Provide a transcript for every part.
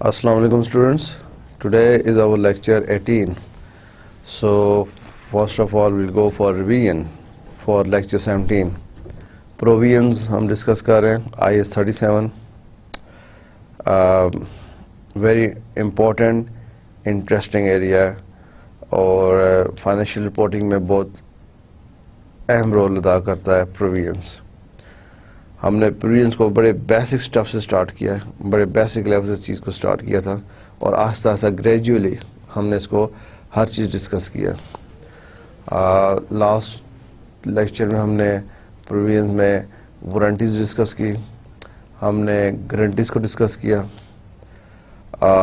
Assalamu alaikum students. Today is our lecture 18. So first of all we'll go for revision for lecture 17. Provisions ہم discuss کر رہے ہیں IS 37. Very important interesting area اور financial reporting میں بہت اہم role ادا کرتا ہے پروویژنس. ہم نے پروویژنس کو بڑے بیسک سٹیپ سے سٹارٹ کیا ہے, بڑے بیسک لیول سے چیز کو سٹارٹ کیا تھا اور آہستہ آہستہ گریجولی ہم نے اس کو ہر چیز ڈسکس کیا. لاسٹ لیکچر میں ہم نے پروویژنس میں وارنٹیز ڈسکس کی, ہم نے گارنٹیز کو ڈسکس کیا,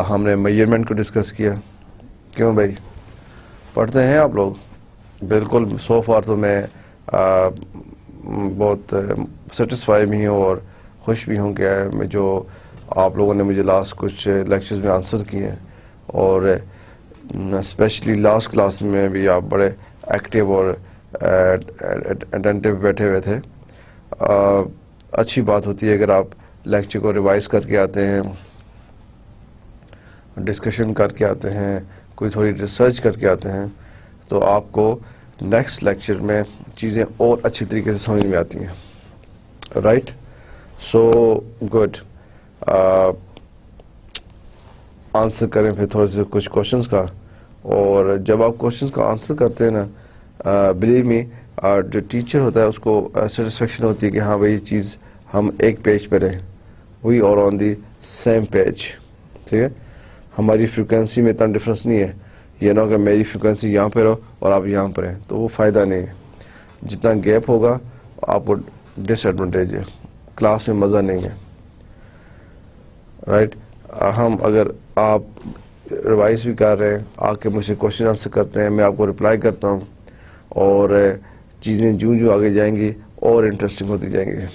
ہم نے میجرمنٹ کو ڈسکس کیا. کیوں بھائی پڑھتے ہیں آپ لوگ؟ بالکل. سو فار تو میں بہت سیٹسفائی بھی ہوں اور خوش بھی ہوں کہ میں جو آپ لوگوں نے مجھے لاسٹ کچھ لیکچرز میں آنسر کیے ہیں اور اسپیشلی لاسٹ کلاس میں بھی آپ بڑے ایکٹیو اور اٹینٹیو بیٹھے ہوئے تھے. اچھی بات ہوتی ہے اگر آپ لیکچر کو ریوائز کر کے آتے ہیں, ڈسکشن کر کے آتے ہیں, کوئی تھوڑی ریسرچ کر کے آتے ہیں تو آپ کو نیکسٹ لیکچر میں چیزیں اور اچھی طریقے سے سمجھ میں آتی ہیں. Right, so good. آنسر کریں پھر تھوڑے سے کچھ کوشچنس کا, اور جب آپ کوشچنس کا آنسر کرتے ہیں نا, بلیو می جو ٹیچر ہوتا ہے اس کو سیٹسفیکشن ہوتی ہے کہ ہاں بھائی چیز ہم ایک پیج پہ رہیں, وی اور آن دی سیم پیج. ٹھیک ہے, ہماری فریکوینسی میں اتنا ڈفرینس نہیں ہے. یہ نہ کہ میری فریکوینسی یہاں پہ رہو اور آپ یہاں پہ رہیں, تو وہ فائدہ نہیں ہے. جتنا گیپ ہوگا آپ کو ڈس ایڈوانٹیج ہے, کلاس میں مزہ نہیں ہے. رائٹ, ہم اگر آپ ریوائز بھی کر رہے ہیں, آ کے مجھ سے کوشچن آنسر کرتے ہیں, میں آپ کو رپلائی کرتا ہوں, اور چیزیں جو آگے جائیں گی اور انٹرسٹنگ ہوتی جائیں گی.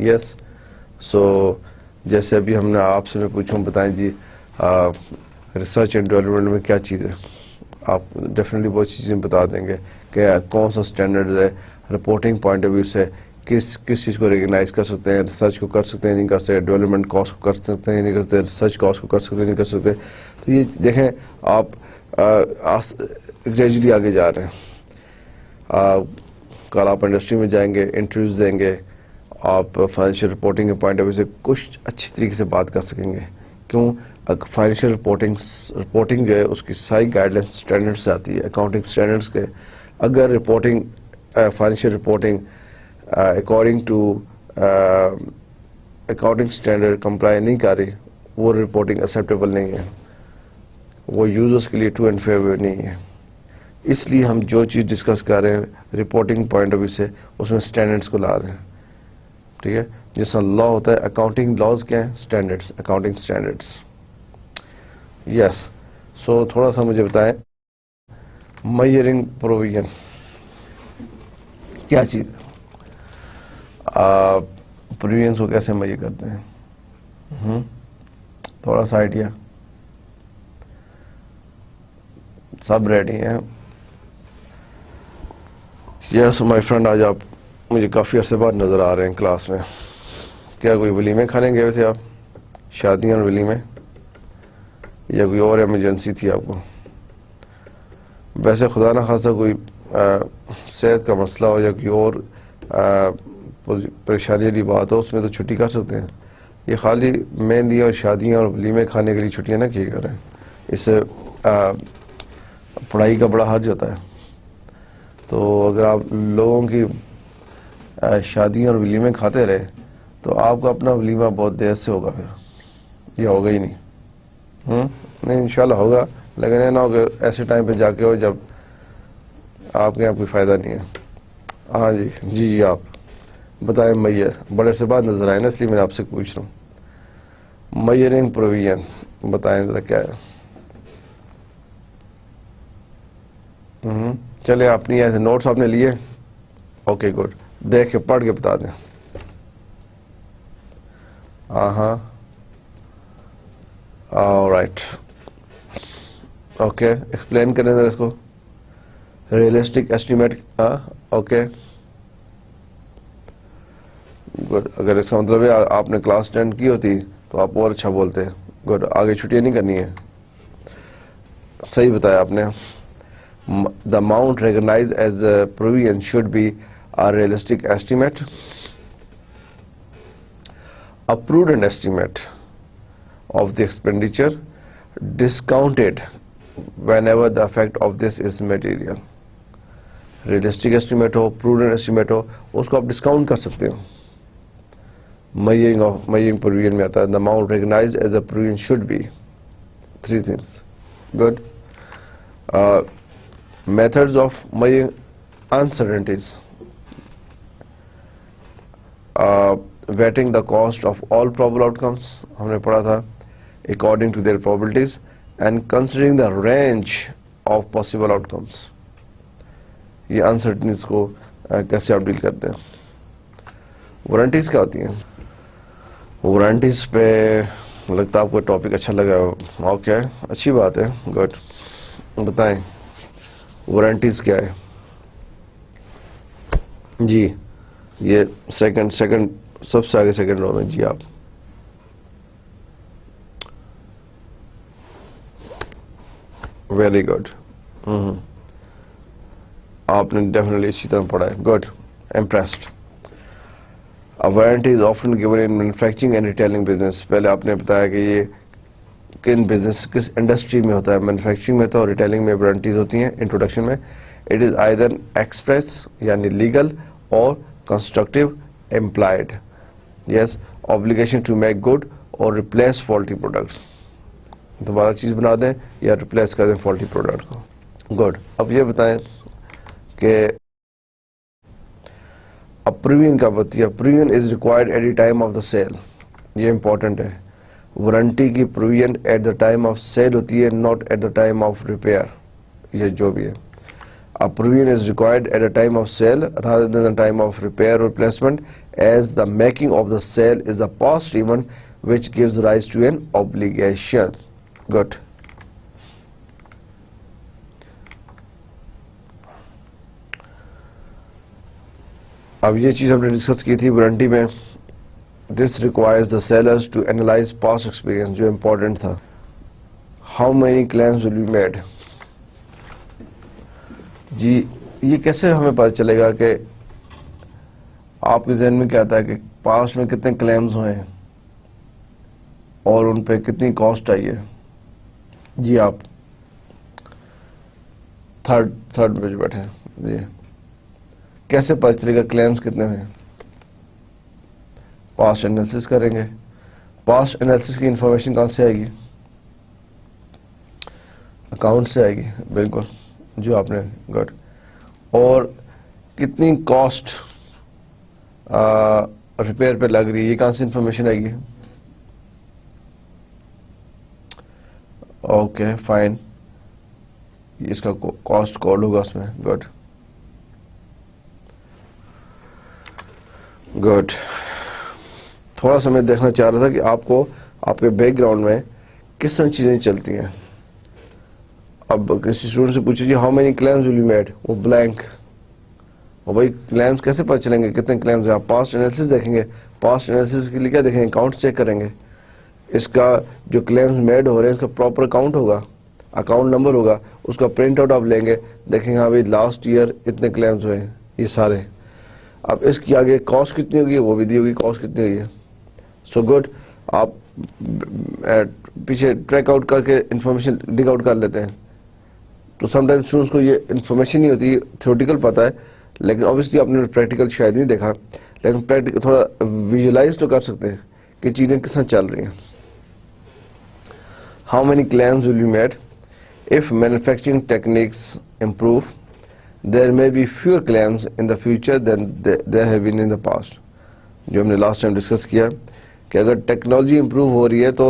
یس, سو جیسے ابھی ہم نے آپ سے میں پوچھوں بتائیں جی ریسرچ اینڈ ڈیولپمنٹ میں کیا چیز ہے, آپ ڈیفینیٹلی بہت چیزیں بتا دیں گے کہ کون سا اسٹینڈرڈ ہے رپورٹنگ پوائنٹ آف ویو سے, کس چیز کو ریکگنائز کر سکتے ہیں, ریسرچ کو کر سکتے ہیں نہیں کر سکتے, ڈیولپمنٹ کاسٹ کو کر سکتے ہیں نہیں کر سکتے, ریسرچ کاسٹ کو کر سکتے ہیں نہیں کر سکتے. تو یہ دیکھیں آپ گریجولی آگے جا رہے ہیں. کل آپ انڈسٹری میں جائیں گے, انٹرویوز دیں گے, آپ فائنینشیل رپورٹنگ کے پوائنٹ آف ویو سے کچھ اچھی طریقے سے بات کر سکیں گے. کیوں؟ فائنینشیل رپورٹنگ جو ہے اس کی ساری گائیڈ لائن اسٹینڈرڈ سے آتی ہے, اکاؤنٹنگ اسٹینڈرڈس کے. اگر reporting financial reporting according to accounting standard comply نہیں کر رہی, وہ رپورٹنگ ایکسیپٹیبل نہیں ہے, وہ یوزرس کے لیے ٹرو اینڈ فیئر نہیں ہے. اس لیے ہم جو چیز ڈسکس کر رہے ہیں رپورٹنگ پوائنٹ آف ویو سے اس میں اسٹینڈرڈس کو لا رہے ہیں. ٹھیک ہے, جس طرح لا ہوتا ہے اکاؤنٹنگ لاز کیا ہیں, اسٹینڈرڈس, اکاؤنٹنگ اسٹینڈرڈس. یس, سو تھوڑا سا مجھے بتائیں میجرنگ پروویژن کیا چیز ہے, پروویژنس کو کیسے میجر کرتے ہیں, تھوڑا سا آئیڈیا. سب ریڈی ہیں؟ یس مائی فرینڈ, آج آپ مجھے کافی عرصے بعد نظر آ رہے ہیں کلاس میں. کیا کوئی ولیمے کھانے گئے تھے آپ, شادیاں اور ولیمے, یا کوئی اور ایمرجنسی تھی آپ کو؟ ویسے خدا نہ خاصہ کوئی صحت کا مسئلہ ہو یا کوئی اور پریشانی والی بات ہو, اس میں تو چھٹی کر سکتے ہیں. یہ خالی مہندیاں اور شادیاں اور ولیمے کھانے کے لیے چھٹیاں نہ کیے کریں, اس سے پڑھائی کا بڑا حرج ہوتا ہے. تو اگر آپ لوگوں کی شادیاں اور ولیمے کھاتے رہے تو آپ کا اپنا ولیمہ بہت دیر سے ہوگا, پھر یہ ہوگا ہی نہیں. نہیں انشاءاللہ ہوگا, لیکن یہ نہ ہو کہ ایسے ٹائم پہ جا کے ہو جب آپ کے یہاں کوئی فائدہ نہیں ہے. ہاں جی جی آپ بتائیں. میئر بڑے سے بعد نظر آئے نا, اس لیے میں آپ سے پوچھ رہا ہوں. میئرنگ پروویژن بتائیں ذرا کیا ہے. چلے اپنی ایسے نوٹس آپ نے لیے, اوکے گڈ, دیکھ کے پڑھ کے بتا دیں. ہاں رائٹ, اوکے ایکسپلین کریں ذرا اس کو. Realistic estimate, okay good. اگر اس کا مطلب ہے آپ نے کلاس 10 کی ہوتی تو آپ اور اچھا بولتے. گڈ, آگے چھٹیاں نہیں کرنی ہے. صحیح بتایا آپ نے. The amount recognise as provision should be a realistic estimate, a prudent estimate of the expenditure, discounted whenever the effect of this is material. Realistic estimate ہو, پروڈنٹ ایسٹیمیٹ ہو, اس کو آپ ڈسکاؤنٹ کر سکتے ہو. میئرنگ پروویژن میں آتا ہے. the amount recognized as a provision should be 3 things. Good. Methods of measuring uncertainties. Weighting the cost of all probable outcomes, ہم نے پڑھا تھا, according to their probabilities, and considering the range of possible outcomes. یہ uncertainties کو کیسے آپ deal کرتے ہیں. وارنٹیز کیا ہوتی ہیں؟ وارنٹیز پہ لگتا ہے آپ کو ٹاپک اچھا لگا. اوکے, اچھی بات ہے. گڈ, بتائیں وارنٹیز کیا ہے. جی یہ سیکنڈ سب سے آگے سیکنڈ رو میں. جی آپ ویری گڈ. آپ نے ڈیفینیٹلی اچھی طرح پڑھا ہے. Good, impressed. Warranty is often given in manufacturing and retailing business. پہلے آپ نے بتایا کہ یہ کن بزنس کس انڈسٹری میں ہوتا ہے. مینوفیکچرنگ میں تو اور ریٹیلنگ میں وارنٹیز ہوتی ہیں. انٹروڈکشن میں اٹ از آئدر ایکسپریس یعنی لیگل اور constructive implied. Yes, obligation to make good اور ریپلیس فالٹی پروڈکٹس. دوبارہ چیز بنا دیں یا ریپلیس کر دیں فالٹی پروڈکٹ کو. گڈ, اب یہ بتائیں کہ پروویژن کب ہوتی ہے. Provision is required at the time of the sale. یہ امپورٹنٹ ہے. وارنٹی کی provision at the time of sale ہوتی ہے, not at the time of repair. یہ جو بھی ہے, provision is required at the time of sale rather than the time of repair or replacement, as the making of the sale is a past event which gives rise to an obligation. Good. اب یہ چیز ہم نے discuss کی تھی warranty میں. This requires the sellers to analyze past experience, جو important تھا. How many claims will be made? جی یہ کیسے ہمیں پتہ چلے گا کہ آپ کے ذہن میں کیا آتا ہے کہ پاسٹ میں کتنے کلیمز ہوئے ہیں اور ان پہ کتنی کاسٹ آئی ہے. جی آپ تھرڈ پہ بیٹھے ہیں. جی کیسے پتہ چلے گا کلیمز کتنے ہیں؟ پاسٹ انالیسس کریں گے. پاسٹ انالیسس کی انفارمیشن کہاں سے آئے گی؟ اکاؤنٹ سے آئے گی. بالکل جو آپ نے. گڈ. اور کتنی کاسٹ ریپیئر پہ لگ رہی ہے, یہ کہاں سے انفارمیشن آئے گی؟ اوکے فائن, اس کا کاسٹ کوڈ ہوگا اس میں. Good good. تھوڑا سا میں دیکھنا چاہ رہا تھا کہ آپ کو آپ کے بیک گراؤنڈ میں کس طرح چیزیں چلتی ہیں. اب کسی اسٹوڈنٹ سے پوچھیے how many claims will be made, وہ بلینک. اور بھائی کلیمز کیسے پتہ چلیں گے کتنے کلیمز ہیں؟ آپ پاسٹ انالیسس دیکھیں گے. پاسٹ انالیسس کے لیے کیا دیکھیں گے؟ اکاؤنٹ چیک کریں گے. اس کا جو کلیمز میڈ ہو رہے ہیں اس کا پراپر اکاؤنٹ ہوگا, اکاؤنٹ نمبر ہوگا, اس کا پرنٹ آؤٹ آپ لیں گے, دیکھیں گے ہاں بھائی لاسٹ ایئر اتنے کلیمز ہوئے ہیں یہ سارے. اب اس کی آگے کاسٹ کتنی ہوگی وہ بھی دی ہوگی, کاسٹ کتنی ہوئی ہے. سو گڈ, آپ پیچھے ٹریک آؤٹ کر کے انفارمیشن ڈگ آؤٹ کر لیتے ہیں. تو سم ٹائم اسٹوڈنٹس کو یہ انفارمیشن نہیں ہوتی, تھیوریٹیکل پتہ ہے لیکن obviously آپ نے پریکٹیکل شاید نہیں دیکھا, لیکن پریکٹیکل تھوڑا ویژولائز تو کر سکتے ہیں کہ چیزیں کس طرح چل رہی ہیں. How many claims will be made? If manufacturing techniques improve, there may be fewer claims in the future than there have been in the past. جو ہم نے لاسٹ ٹائم ڈسکس کیا کہ اگر ٹیکنالوجی امپروو ہو رہی ہے تو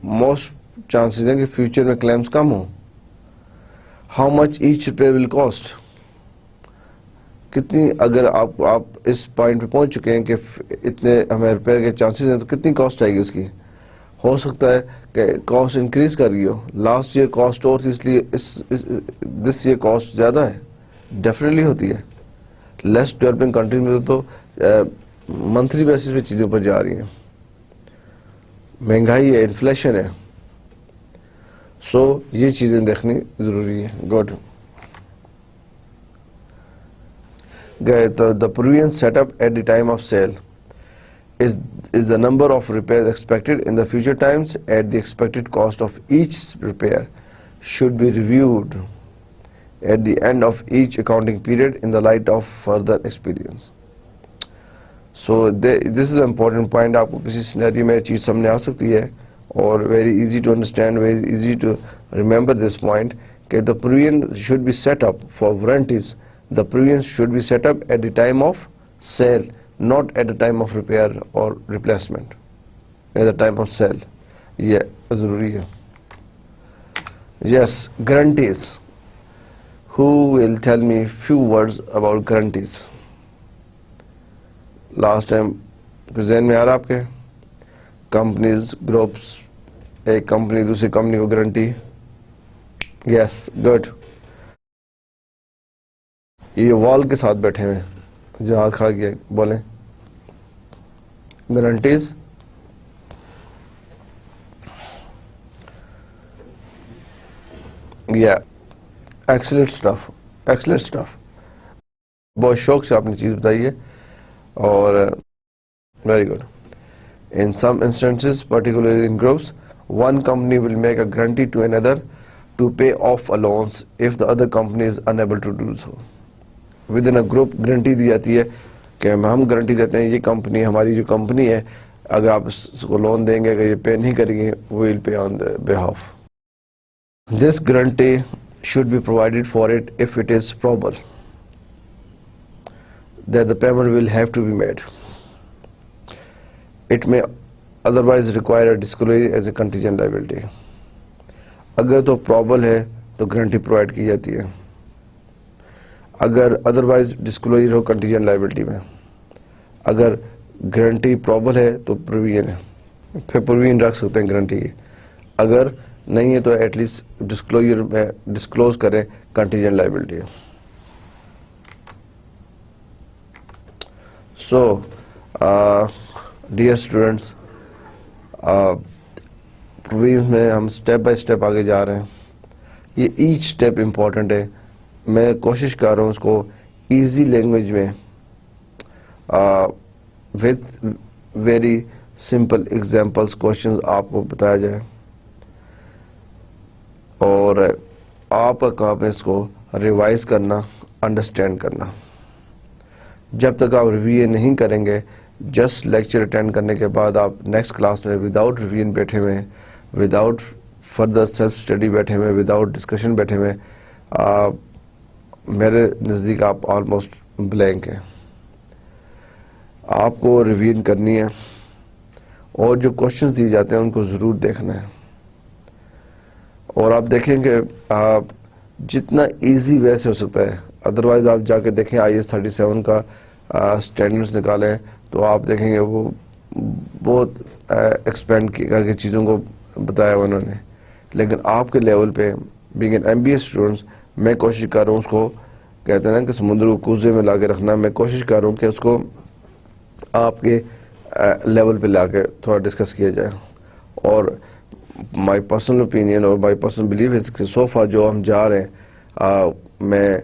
موسٹ چانسز ہیں کہ فیوچر میں کلیمز کم ہوں. How much each repair will cost? کتنی اگر آپ اس پوائنٹ پہ پہنچ چکے ہیں کہ اتنے ہمیں ریپیئر کے چانسز ہیں تو کتنی کاسٹ آئے گی اس کی. ہو سکتا ہے کہ کاسٹ انکریز کر رہی ہو. لاسٹ ایئر کاسٹ اور تھی اس لیے دس ایئر کاسٹ زیادہ ہے. ڈیفینیٹلی ہوتی ہے. لیس ڈیولپنگ کنٹری میں تو منتھلی بیسس پہ چیزوں پر جا رہی ہیں. مہنگائی ہے, انفلیشن ہے. سو یہ چیزیں دیکھنی ضروری ہے. Good. The provision set up at the time of sale is the number of repairs expected in the future times at the expected cost of each repair should be reviewed at the end of each accounting period in the light of further experience. So this is an important point. آپ کو کسی scenario میں چیز سامنے آ سکتی ہے اور very easy to understand, very easy to remember this point کہ the provision should be set up for warranties. The provision should be set up at the time of sale, not at the time of repair or replacement. At the time of sale. یہ ضروری ہے. Yes, guarantees. Who will tell me few words about guarantees? Last time ذہن میں آ رہا آپ کے؟ Companies, groups, ایک company دوسری کمپنی کو گارنٹی. یس, گڈ. یہ وال کے ساتھ بیٹھے ہوئے جو ہاتھ کھڑا کیا, بولیں. گارنٹیز. یا ایکسلنٹ اسٹف, ایکسلنٹ اسٹف. بہت شوق سے آپ نے چیز بتائی ہے اور very good. In some instances, particularly in groups, one company will make a guarantee to another to pay off a loans if the other company is unable to do so. Within a group guarantee دی جاتی ہے کہ ہم guarantee دیتے ہیں یہ company, ہماری جو company ہے, اگر آپ اس کو لون دیں گے, اگر یہ پے نہیں کریں گے, we will pay on the behalf. This guarantee should be provided for it if it is probable that the payment will have to be made. It may otherwise require a disclosure as a contingent liability. اگر تو probable ہے تو guarantee provide کی جاتی ہے. اگر otherwise disclosure ہو contingent liability میں. اگر گارنٹی probable ہے تو پروویژن ہے, پھر پروویژن رکھ سکتے ہیں گارنٹی کی. اگر نہیں ہے تو ایٹ لیسٹ ڈسکلوجر میں ڈسکلوز کریں contingent liability. So dear students, provisions میں ہم اسٹیپ بائی اسٹیپ آگے جا رہے ہیں. یہ ایچ اسٹیپ امپورٹنٹ ہے. میں کوشش کر رہا ہوں اس کو ایزی لینگویج میں with very simple examples questions آپ کو بتایا جائے, اور آپ کا کام ہے اس کو ریوائز کرنا, انڈرسٹینڈ کرنا. جب تک آپ ریویژن نہیں کریں گے, جسٹ لیکچر اٹینڈ کرنے کے بعد آپ نیکسٹ کلاس میں وداؤٹ ریویژن بیٹھے ہوئے ہیں, وداؤٹ فردر سیلف اسٹڈی بیٹھے ہوئے, وداؤٹ ڈسکشن بیٹھے ہوئے, میرے نزدیک آپ آلموسٹ بلینک ہیں. آپ کو ریویژن کرنی ہے اور جو کوشچنز دیے جاتے ہیں ان کو ضرور دیکھنا ہے. اور آپ دیکھیں کہ جتنا ایزی وے سے ہو سکتا ہے, ادروائز آپ جا کے دیکھیں IAS 37 کا اسٹینڈرڈس نکالیں تو آپ دیکھیں گے وہ بہت ایکسپینڈ کر کے چیزوں کو بتایا ہوا انہوں نے. لیکن آپ کے لیول پہ بینگ این MBA اسٹوڈنٹس, میں کوشش کر رہا ہوں اس کو, کہتے ہیں نا کہ سمندر کو کوزے میں لا کے رکھنا. میں کوشش کر رہا ہوں کہ اس کو آپ کے لیول پہ لا کے تھوڑا ڈسکس کیا جائے. اور مائی پرسنل اوپینین اور مائی پرسنل بلیف ہے کہ سو فار جو ہم جا رہے ہیں, میں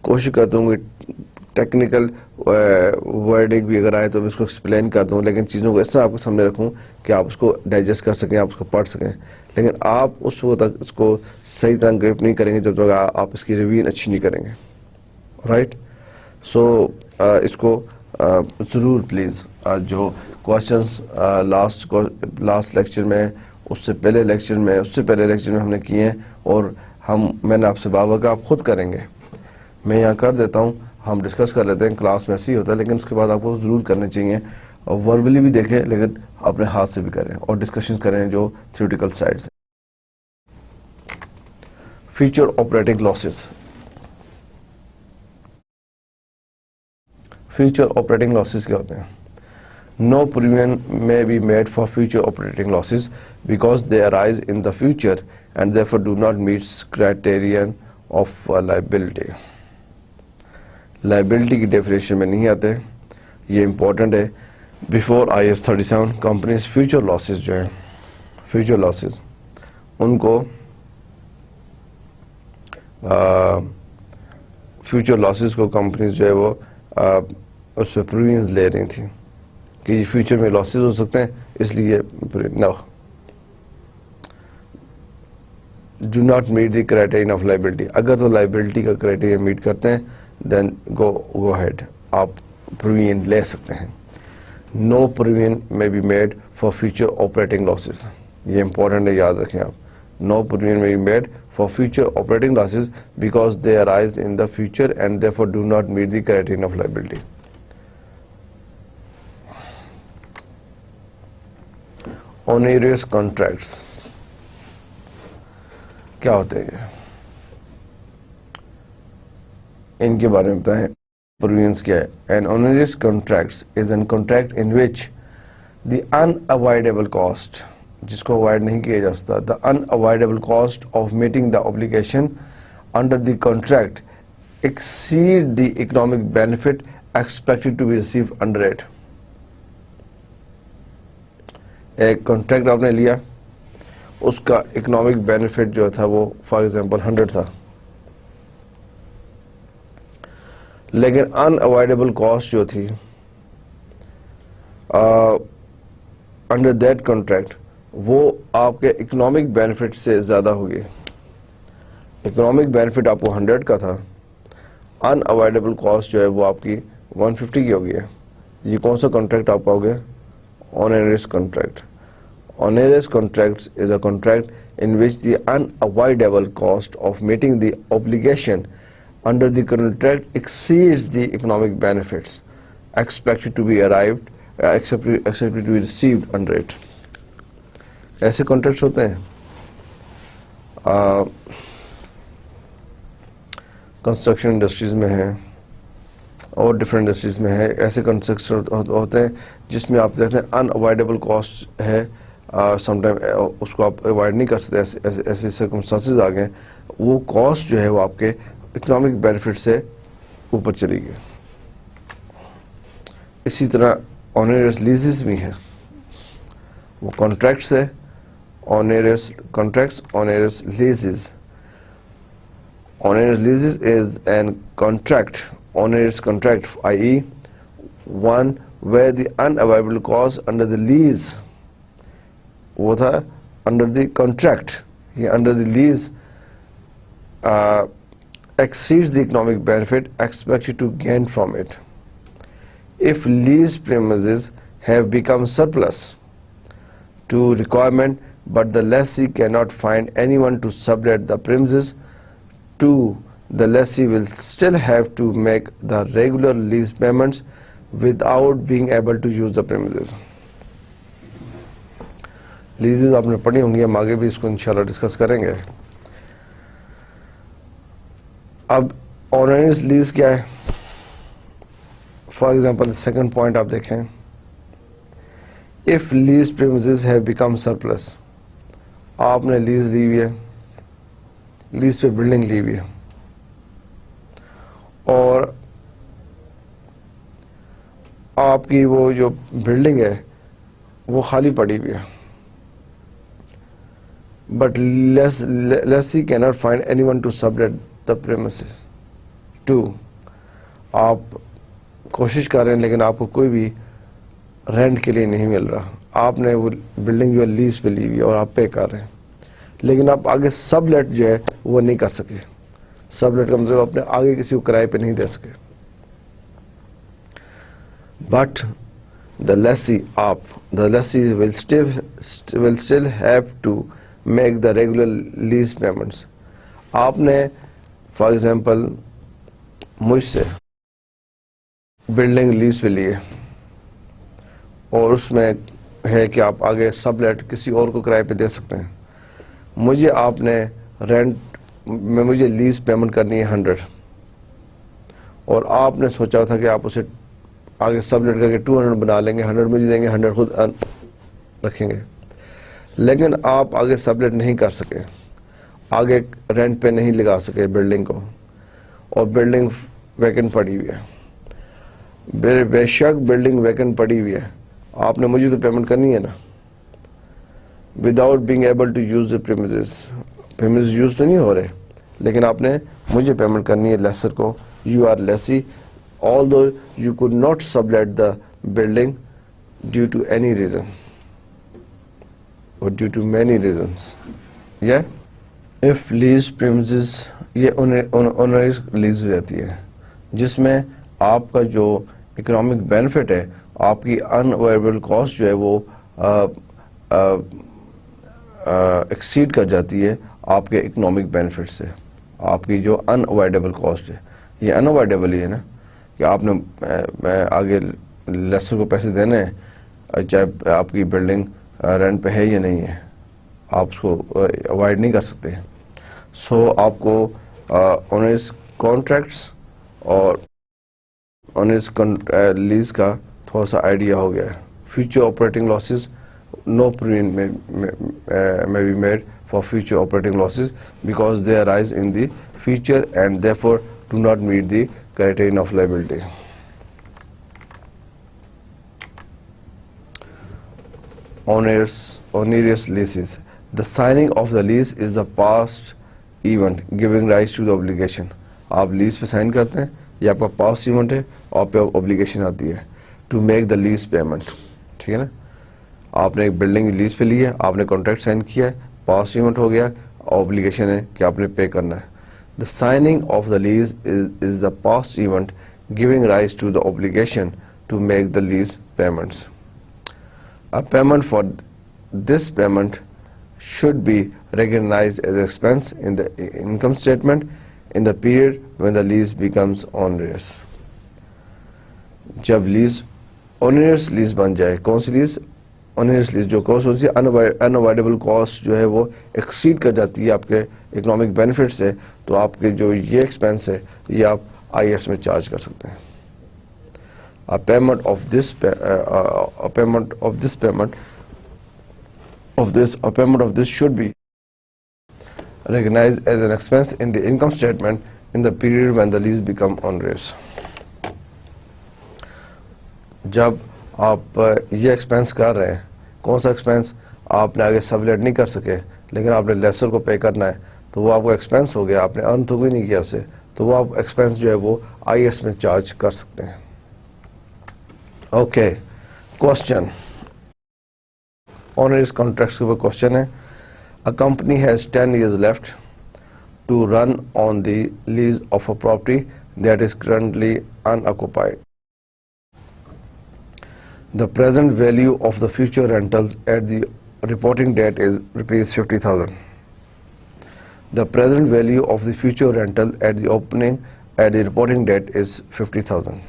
کوشش کرتا ہوں کہ ٹیکنیکل ورڈنگ بھی اگر آئے تو میں اس کو ایکسپلین کر دوں, لیکن چیزوں کو اس طرح آپ کے سامنے رکھوں کہ آپ اس کو ڈائجسٹ کر سکیں, آپ اس کو پڑھ سکیں. لیکن آپ اس وقت تک اس کو صحیح طرح گرپ نہیں کریں گے جب تک آپ اس کی ریویژن اچھی نہیں کریں گے. رائٹ. سو اس کو ضرور پلیز جو کوشچنس لاسٹ لیکچر میں, اس سے پہلے لیکچر میں, اس سے پہلے لیکچر میں ہم نے کیے ہیں, اور میں نے آپ سے بابا کا آپ خود کریں گے, میں یہاں کر دیتا ہوں, ہم ڈسکس کر لیتے ہیں, کلاس میں ایسے ہی ہوتا ہے, لیکن اس کے بعد آپ کو ضرور کرنے چاہیے. اور وربلی بھی دیکھیں لیکن اپنے ہاتھ سے بھی کریں, اور ڈسکشن کریں جو تھیوریٹیکل سائڈ سے. Future operating losses. Future operating losses کیا ہوتے ہیں؟ No provision may be made for future operating losses because they arise in the future and therefore do not meet criterion of liability. Liability کی definition میں نہیں آتے, یہ important ہے. Before IAS 37 companies future losses جو ہیں, future losses ان کو future losses کو companies جو ہے وہ اس پہ provisions لے رہی تھیں کہ یہ فیوچر میں لاسز ہو سکتے ہیں, اس لیے no do not meet the criterion of liability. اگر تو لائبلٹی کا کرائٹیریا میٹ کرتے ہیں دین گو ہیڈ, آپ پروویژن لے سکتے ہیں. No provision may be made for future operating losses, یہ امپورٹنٹ ہے, یاد رکھیں آپ. No provision may be made for future operating losses because they arise in the future and therefore do not meet the criterion of liability. Onerous contracts کیا ہوتے ہیں, ان کے بارے میں بتائیں. Provisions کیا ہے؟ An onerous contract is a contract in which the unavoidable cost, جس کو avoid نہیں کیا جا سکتا, the unavoidable cost of meeting the obligation under the contract exceed the economic benefit expected to be received under it. ایک contract آپ نے لیا, اس کا اکنامک بینیفٹ جو تھا وہ فار ایگزامپل 100 تھا, لیکن ان اوائڈیبل کاسٹ جو تھی انڈر دیٹ کانٹریکٹ وہ آپ کے اکنامک بینیفٹ سے زیادہ ہوگی. اکنامک بینیفٹ آپ کو 100 کا تھا, ان اوائڈیبل کاسٹ جو ہے وہ آپ کی 150 کی ہوگی. یہ کون سا کانٹریکٹ آپ پاؤ گے؟ Onerous contract. Onerous contracts is a contract in which the unavoidable cost of meeting the obligation under the contract exceeds the economic benefits expected to be expected to be received under it. ایسے contracts ہوتے ہیں. Construction industries میں ہیں اور different industries میں ہے, ایسے construction ہوتے ہیں جس میں آپ دیکھتے ہیں ان اوائڈیبل کاسٹ ہے, سم ٹائم اس کو آپ اوائڈ نہیں کر سکتے, ایسے سرکمسٹانسز آ گئے, وہ کاسٹ جو ہے وہ آپ کے اکنامک بینیفٹ سے اوپر چلی گئی. اسی طرح آنریس لیزز بھی ہیں, وہ کانٹریکٹس ہے, آنریس contracts, آنریس لیزز. Onerous leases is an contract, onerous contract, i.e. one where the unavoidable cost under the lease, وہ تھا under the contract, under the lease exceeds the economic benefit expected to gain from it. If lease premises have become surplus to requirement but the lessee cannot find anyone to sublet the premises to, the lessee will still have to make the regular lease payments without being able to use the premises. لیزز آپ نے پڑھی ہوں گی, ہم آگے بھی اس کو انشاءاللہ ڈسکس کریں گے. اب آنریس لیز کیا ہے؟ فار ایگزامپل سیکنڈ پوائنٹ آپ دیکھیں, if lease premises have become surplus, آپ نے لیز لی ہوئی ہے, لیز پہ بلڈنگ لی ہوئی ہے اور آپ کی وہ جو بلڈنگ ہے وہ خالی پڑی ہوئی ہے, بٹ لیسی کی not find anyone to sublet the premises to. آپ کوشش کر رہے ہیں لیکن آپ کو کوئی بھی رینٹ کے لیے نہیں مل رہا, آپ نے وہ بلڈنگ جو ہے لیز پہ لی ہوئی ہے اور آپ پے کر رہے ہیں, لیکن آپ آگے سب لیٹ جو ہے وہ نہیں کر سکے. سب لیٹ کا مطلب اپنے آگے کسی کو کرائے پہ نہیں دے سکے. But the lessee will still have to make the regular lease payments. آپ نے فار ایگزامپل مجھ سے بلڈنگ لیز پہ لیے اور اس میں ہے کہ آپ آگے سب لیٹ کسی اور کو کرائے پہ دے سکتے ہیں. مجھے آپ نے رینٹ میں مجھے لیز پیمنٹ کرنی ہے 100 اور آپ نے سوچا تھا کہ آپ اسے آگے سب لیٹ کر کے 200 بنا لیں گے, 100 مجھے دیں گے, 100 خود رکھیں گے. لیکن آپ آگے سب لیٹ نہیں کر سکے, آگے رینٹ پہ نہیں لگا سکے بلڈنگ کو, اور بلڈنگ ویکنٹ پڑی ہوئی ہے. بے شک بلڈنگ ویکنٹ پڑی ہوئی ہے, آپ نے مجھے تو پیمنٹ کرنی ہے نا. Without being able to use the premises use تو نہیں ہو رہے, لیکن آپ نے مجھے پیمنٹ کرنی ہے لیسر کو. You are lessee although you could not sublet the building due to any reason or due to many reasons. Yeah, if lease premises, یہ onerous lease رہتی ہے جس میں آپ کا جو اکنامک بینیفٹ ہے, آپ کی unavoidable cost جو ہے وہ ایکسیڈ کر جاتی ہے آپ کے اکنامک بینیفٹ سے. آپ کی جو unavoidable cost ہے, یہ unavoidable ہی ہے نا, کہ آپ نے میں آگے لیسر کو پیسے دینے ہیں, چاہے آپ کی بلڈنگ رینٹ پہ ہے یا نہیں ہے, آپ اس کو اوائڈ نہیں کر سکتے. سو آپ کو اونرس کانٹریکٹس اور اونرس لیز کا تھوڑا سا آئیڈیا ہو گیا ہے. Future operating losses, know provision may be made for future operating losses because they arise in the future and therefore do not meet the criterion of liability. Onerous leases. The signing of the lease is the past event giving rise to the obligation. آپ lease پہ sign کرتے ہیں, یہ آپ کا past event ہے, اور پہ obligation آتی ہے to make the lease payment. ٹھیک ہے نا, آپ نے ایک بلڈنگ لیز پہ لی ہے, آپ نے کانٹریکٹ سائن کیا ہے, پاسٹ ایونٹ ہو گیا, obligation ہے کہ آپ نے پے کرنا ہے. The signing of the lease is the past event giving rise to the obligation to make the lease payments. A payment for this payment should be recognized as expense in the income statement in the period when the lease becomes onerous. جب lease onerous lease بن جائے, کون سی lease? onerous lease, جو cost ہوتی ہے unavoidable cost جو ہے وہ exceed کر جاتی ہے آپ کے اکنامک بینیفٹ سے, تو آپ کے جو یہ ایکسپینس ہے یہ آپ آئی ایس میں چارج کر سکتے ہیں. Payment of this should be recognized as an expense in the income statement in the period when the lease become onerous. جب آپ یہ ایکسپینس کر رہے ہیں, کون سا ایکسپینس؟ آپ نے آگے سب لیٹ نہیں کر سکے لیکن آپ نے لیسر کو پے کرنا ہے, تو وہ آپ کو ایکسپینس ہو گیا, آپ نے ارن تو کوئی نہیں کیا اسے, تو وہ آپ ایکسپینس جو ہے وہ آئی ایس میں چارج کر سکتے ہیں. اوکے, کوشچن onerous contracts کے اوپر کوشچن ہے. A company has 10 years left to run on the lease of a property that is currently unoccupied. The present value of the future rentals at the reporting date is rupees 50,000. The present value of the future rental at the reporting date is 50,000.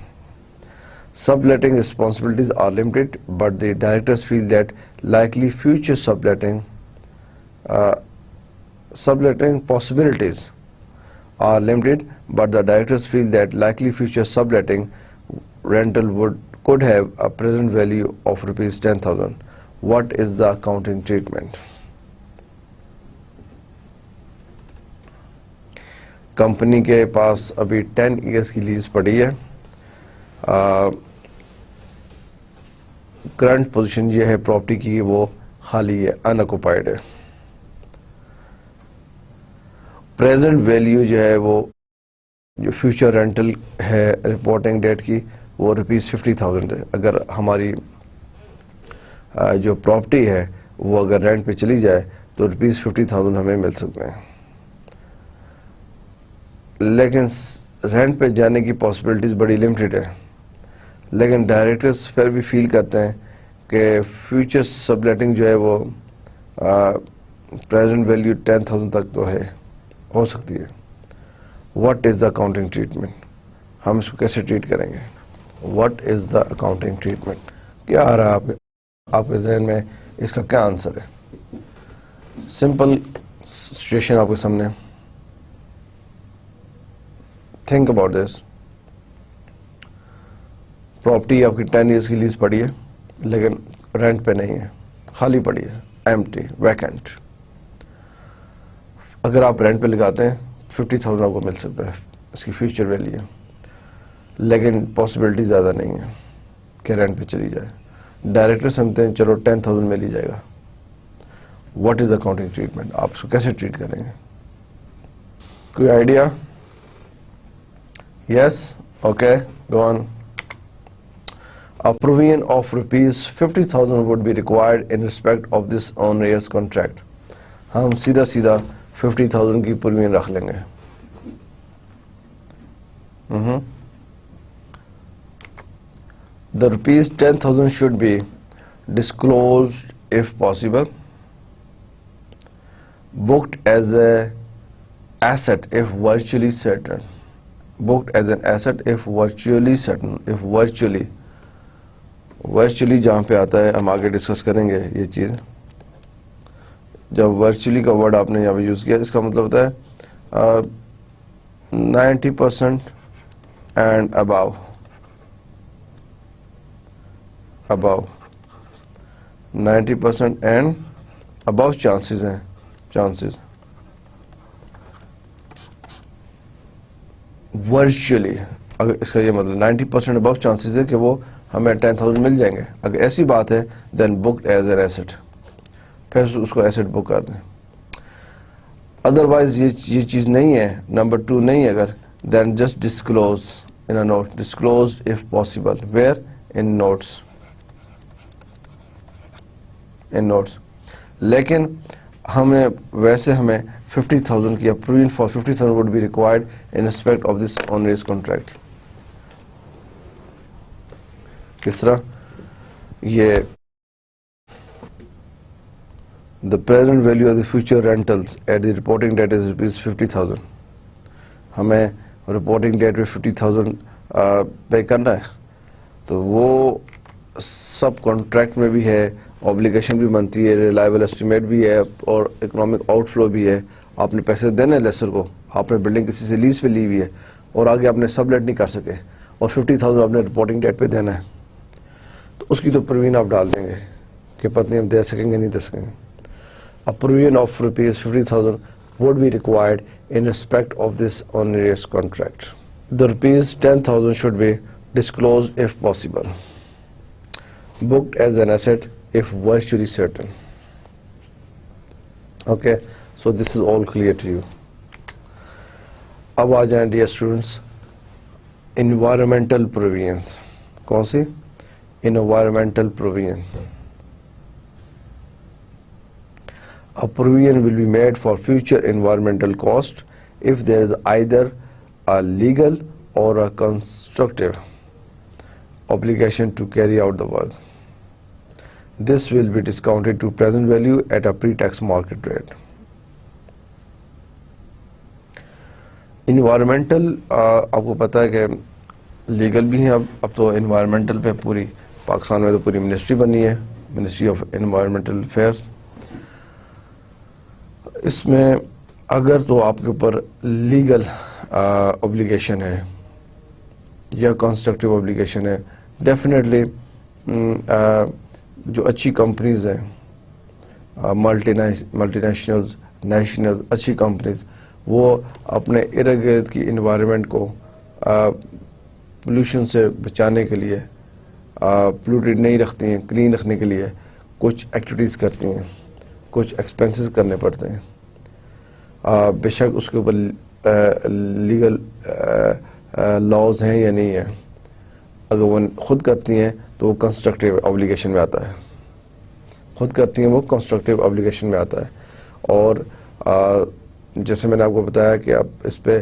Subletting responsibilities are limited, but the directors feel that likely future subletting possibilities are limited, but the directors feel that likely future subletting rental could have a present value of rupees 10,000. What is the accounting treatment? Company کے پاس ابھی 10 years کی lease پڑی ہے. Current position یہ ہے property کی, وہ خالی ہے, اناکوپائڈ ہے. پریزنٹ ویلیو جو ہے وہ جو فیوچر رینٹل ہے رپورٹنگ ڈیٹ کی وہ روپیز 50,000 ہے. اگر ہماری جو پراپرٹی ہے وہ اگر رینٹ پہ چلی جائے تو روپیز 50,000 ہمیں مل سکتے ہیں. لیکن رینٹ پہ جانے کی پاسبلٹیز بڑی لمیٹڈ ہے, لیکن ڈائریکٹرز پھر بھی فیل کرتے ہیں کہ فیوچر سب لیٹنگ جو ہے وہ پریزنٹ ویلیو 10,000 تک تو ہے, ہو سکتی ہے. What is the accounting treatment? ہم اس کو کیسے ٹریٹ کریں گے؟ What is the accounting treatment? کیا آ رہا ہے آپ کے ذہن میں, اس کا کیا آنسر ہے؟ سمپل سچویشن آپ کے سامنے. Think about this. پراپرٹی آپ کی 10 ایئرس کی لیز پڑی ہے لیکن رینٹ پہ نہیں ہے, خالی پڑی ہے, ایمٹی, ویکینٹ. اگر آپ رینٹ پہ لگاتے ہیں 50,000 آپ کو مل سکتا ہے, اس کی فیوچر ویلیو, لیکن پاسبلٹی زیادہ نہیں ہے کہ رینٹ پہ چلی جائے. ڈائریکٹر سمجھتے ہیں چلو 10,000 مل ہی جائے گا. واٹ از اکاؤنٹنگ ٹریٹمنٹ, آپ اس کو کیسے ٹریٹ کریں گے؟ کوئی idea? Yes, okay, go on. A provision of rupees 50,000 would be required in respect of this onerous contract. ہم سیدھا 50,000 کی پروویژن رکھ لیں گے. The rupees 10,000 should be disclosed if possible, booked as a asset if virtually certain. Booked as an asset if virtually certain. If virtually جہاں پہ آتا ہے, ہم آگے ڈسکس کریں گے یہ چیز. جب ورچولی کا ورڈ آپ نے یہاں پہ یوز کیا, اس کا مطلب ہوتا ہے 90% and above 90% and above chances ہیں, چانسز ورچولی. اگر اس کا یہ مطلب 90% above چانسز ہے کہ وہ ہمیں 10,000 مل جائیں گے. اگر ایسی بات ہے دین بکڈ ایز این ایسٹ, پھر اس کو ایسٹ بک کر دیں. ادروائز یہ چیز نہیں ہے, نمبر 2 نہیں ہے اگر, then just disclose in a note. Disclosed if possible, where in notes, in notes. لیکن ہمیں ویسے ہمیں 50,000 کی approval for 50,000 would be required in respect of this onerous contract. کس طرح؟ یہ the present value of the future rentals at the reporting date is rupees 50,000. ہمیں reporting date پہ 50,000 پے کرنا ہے, تو وہ سب کانٹریکٹ میں بھی ہے, obligation بھی بنتی ہے, reliable estimate بھی ہے, اور economic outflow بھی ہے. آپ نے پیسے دینے لیسر کو, آپ نے بلڈنگ کسی سے لیز پہ لی ہوئی ہے اور آگے آپ نے سب لیٹ نہیں کر سکے, اور 50,000 آپ نے رپورٹنگ ڈیٹ پہ دینا ہے, تو اس کی تو پروویژن آپ ڈال دیں گے کہ پتہ نہیں ہم دے سکیں گے نہیں دے سکیں گے. A provision of rupees 50,000 would be required in respect of this onerous contract. The rupees 10,000 should be disclosed if possible, booked as an asset if virtually certain. Okay, so this is all clear to you. اب آ جائیں dear students, environmental provisions. کون سی؟ environmental provision. A provision will be made for future environmental cost if there is either a legal or a constructive obligation to carry out the work. This will be discounted to present value at a pre-tax market rate. Environmental آپ کو پتا ہے کہ legal بھی ہیں. اب تو environmental پہ پوری پاکستان میں تو پوری منسٹری بنی ہے, منسٹری آف انوائرمنٹل افیئرس. اس میں اگر تو آپ کے اوپر لیگل اوبلیگیشن ہے یا کنسٹرکٹیو اوبلیگیشن ہے, ڈیفینیٹلی جو اچھی کمپنیز ہیں, ملٹی نیشنلز, نیشنلز, اچھی کمپنیز, وہ اپنے ارد گرد کی انوائرمنٹ کو پولوشن سے بچانے کے لیے, پولوٹیڈ نہیں رکھتی ہیں, کلین رکھنے کے لیے کچھ ایکٹیویٹیز کرتی ہیں, کچھ ایکسپینسز کرنے پڑتے ہیں. بے شک اس کے اوپر لیگل لاز ہیں یا نہیں ہیں, اگر وہ خود کرتی ہیں تو وہ کنسٹرکٹیو اوبلیگیشن میں آتا ہے, خود کرتی ہیں وہ کنسٹرکٹیو اوبلیگیشن میں آتا ہے. اور جیسے میں نے آپ کو بتایا کہ اب اس پہ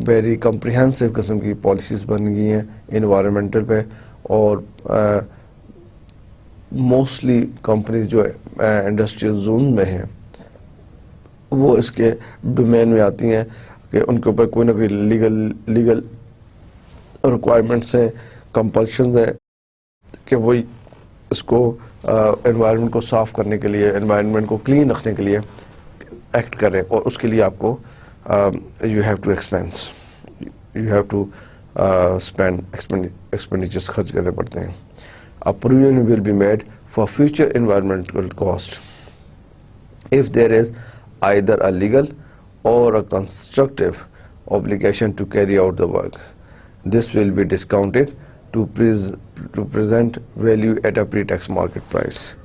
ویری کمپریہنسو قسم کی پالیسیز بن گئی ہیں انوائرمنٹل پہ, اور موسٹلی کمپنیز جو انڈسٹریل زون میں ہیں وہ اس کے ڈومین میں آتی ہیں کہ ان کے اوپر کوئی نہ کوئی لیگل ریکوائرمنٹس ہیں, کمپلشنز ہیں کہ وہ اس کو انوائرمنٹ کو صاف کرنے کے لیے, انوائرمنٹ کو کلین رکھنے کے لیے ایکٹ کریں, اور اس کے لیے آپ کو you have to expense, you have to expenditures خرچ کرنے پڑتے ہیں. A provision will be made for future environmental cost if there is either a legal or a constructive obligation to carry out the work. This will be discounted to present value at a pre-tax market price.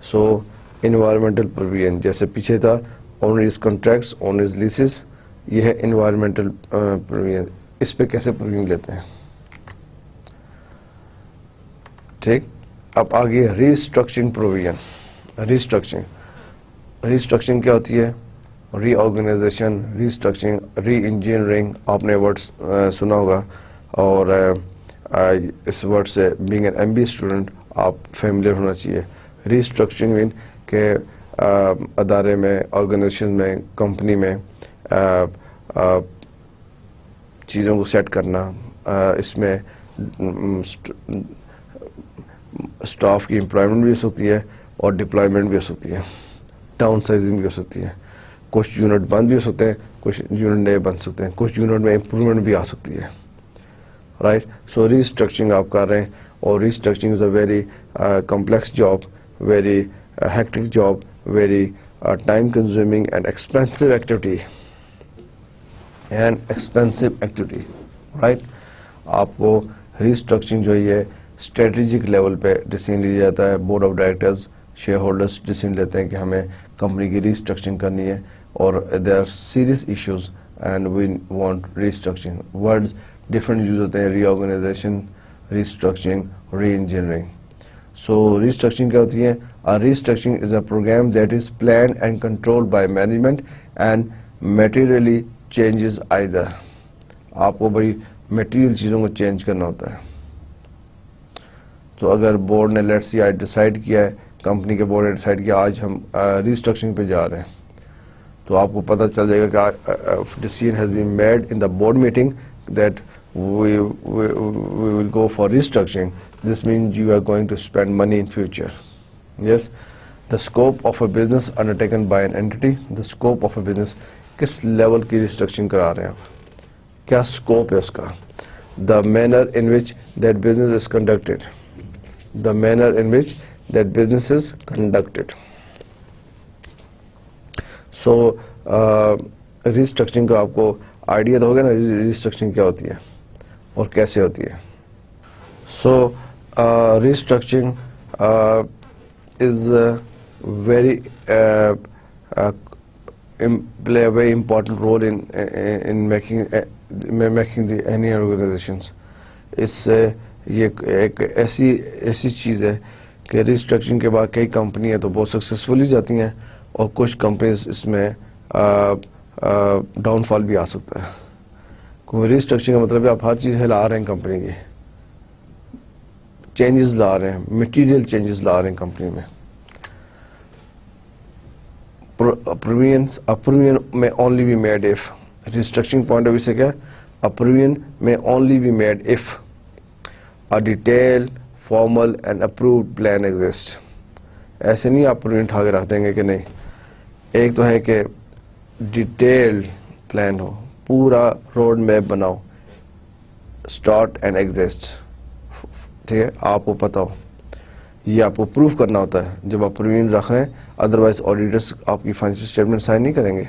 So environmental provision جیسے پیچھے تھا owners contracts, owners leases, یہ ہے environmental provision. اس پہ کیسے provision لیتے ہیں؟ ٹھیک. اب آگے ریسٹرکچرنگ پروویژن. ریسٹرکچرنگ کیا ہوتی ہے؟ Reorganisation, restructuring, reengineering, آپ نے ورڈ سنا ہوگا، اور اس ورڈ سے being N M B student آپ فیملیئر ہونا چاہیے. ریسٹرکچرنگ مین کہ ادارے میں، آرگنائزیشن میں، کمپنی میں چیزوں کو سیٹ کرنا. اس میں اسٹاف کی امپلائمنٹ بھی ہو سکتی ہے اور ڈپلائمنٹ بھی ہو سکتی ہے، ڈاؤن سائزنگ بھی ہو سکتی ہے. کچھ یونٹ بند بھی ہو سکتے ہیں، کچھ یونٹ نئے بن سکتے ہیں، کچھ یونٹ میں امپروومنٹ بھی آ سکتی ہے. رائٹ. سو ریسٹرکچرنگ آپ کر رہے ہیں، اور restructuring is a very complex job, very hectic job, very time consuming and expensive activity. Right. آپ کو ریسٹرکچرنگ جو ہے اسٹریٹجک لیول پہ ڈیسیژن لیا جاتا ہے. Board of directors, share holders decision لیتے ہیں کہ ہمیں کمپنی کی ریسٹرکچرنگ کرنی ہے، اور there are serious issues and we want restructuring. Words different use ہوتے ہیں، reorganisation, restructuring, reengineering. So restructuring کیا ہوتی ہے؟ Restructuring is a programme that is planned and controlled by management and materially changes either. آپ کو بڑی material چیزوں کو چینج کرنا ہوتا ہے. تو اگر بورڈ نے لیٹس سی آج ڈیسائیڈ کیا ہے، کمپنی کے بورڈ نے ڈیسائیڈ کیا آج ہم ریسٹرکچرنگ پہ جا رہے ہیں، تو آپ کو پتہ چل جائے گا کہ decision has been made in the board meeting that we will go for restructuring. This means you are going to spend money in future. Yes. The scope of a business undertaken by an entity. The scope of a business. کس level کی restructuring کرا رہے ہیں آپ؟ کیا scope ہے اس کا؟ The manner in which that business is conducted. The manner in which that business is conducted. So restructuring کا آپ کو آئیڈیا تو ہوگا نا ریسٹرکچرنگ کیا ہوتی ہے اور کیسے ہوتی ہے. So restructuring is very play a very important role in making the any organizations. اس سے یہ ایک ایسی چیز ہے کہ ریسٹرکچرنگ کے بعد کئی کمپنیاں تو بہت سکسیزفلی جاتی ہیں، اور کچھ کمپنیز اس میں ڈاؤن فال بھی آ سکتا ہے. ریسٹرکچرنگ کا مطلب ہے آپ ہر چیز ہلا رہے ہیں، کمپنی کی چینجز لا رہے ہیں، مٹیریل چینجز لا رہے ہیں کمپنی میں. Approval may only be made if restructuring point of view سے کیا approval may only be made if a detailed, formal and approved plan exists. ایسے نہیں آپ approval اٹھا کے رکھ دیں گے کہ نہیں. ایک تو ہے کہ ڈیٹیلڈ پلان ہو، پورا روڈ میپ بناؤ، اسٹارٹ اینڈ ایگزسٹ. ٹھیک ہے، آپ کو پتا ہو، یہ آپ کو پروف کرنا ہوتا ہے جب آپ پرووین رکھ رہے ہیں. ادروائز آڈیٹرس آپ کی فائنینشیل اسٹیٹمنٹ سائن نہیں کریں گے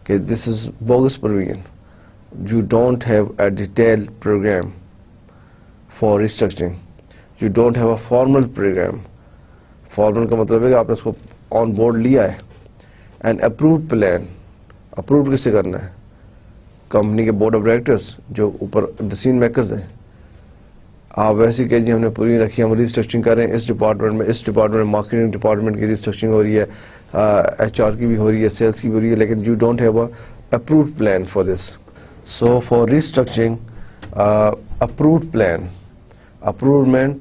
کہ this is bogus provision. You don't have a detailed program for restructuring. You don't have a formal program. Formal کا مطلب ہے کہ آپ نے اس کو آن بورڈ لیا ہے. And approved plan. اپرووڈ کس سے کرنا ہے؟ کمپنی کے بورڈ آف ڈائریکٹرس جو اوپر ڈیسیژن میکرز ہیں. آپ ویسے کہ جی ہم نے پوری رکھی، ہم ریسٹرکچرنگ کر رہے ہیں اس ڈپارٹمنٹ میں مارکیٹنگ ڈپارٹمنٹ کی ریسٹرکچرنگ ہو رہی ہے، ایچ آر کی بھی ہو رہی ہے، سیلس کی بھی ہو رہی ہے، لیکن you don't have a approved plan for this. So for restructuring approved plan, approved mean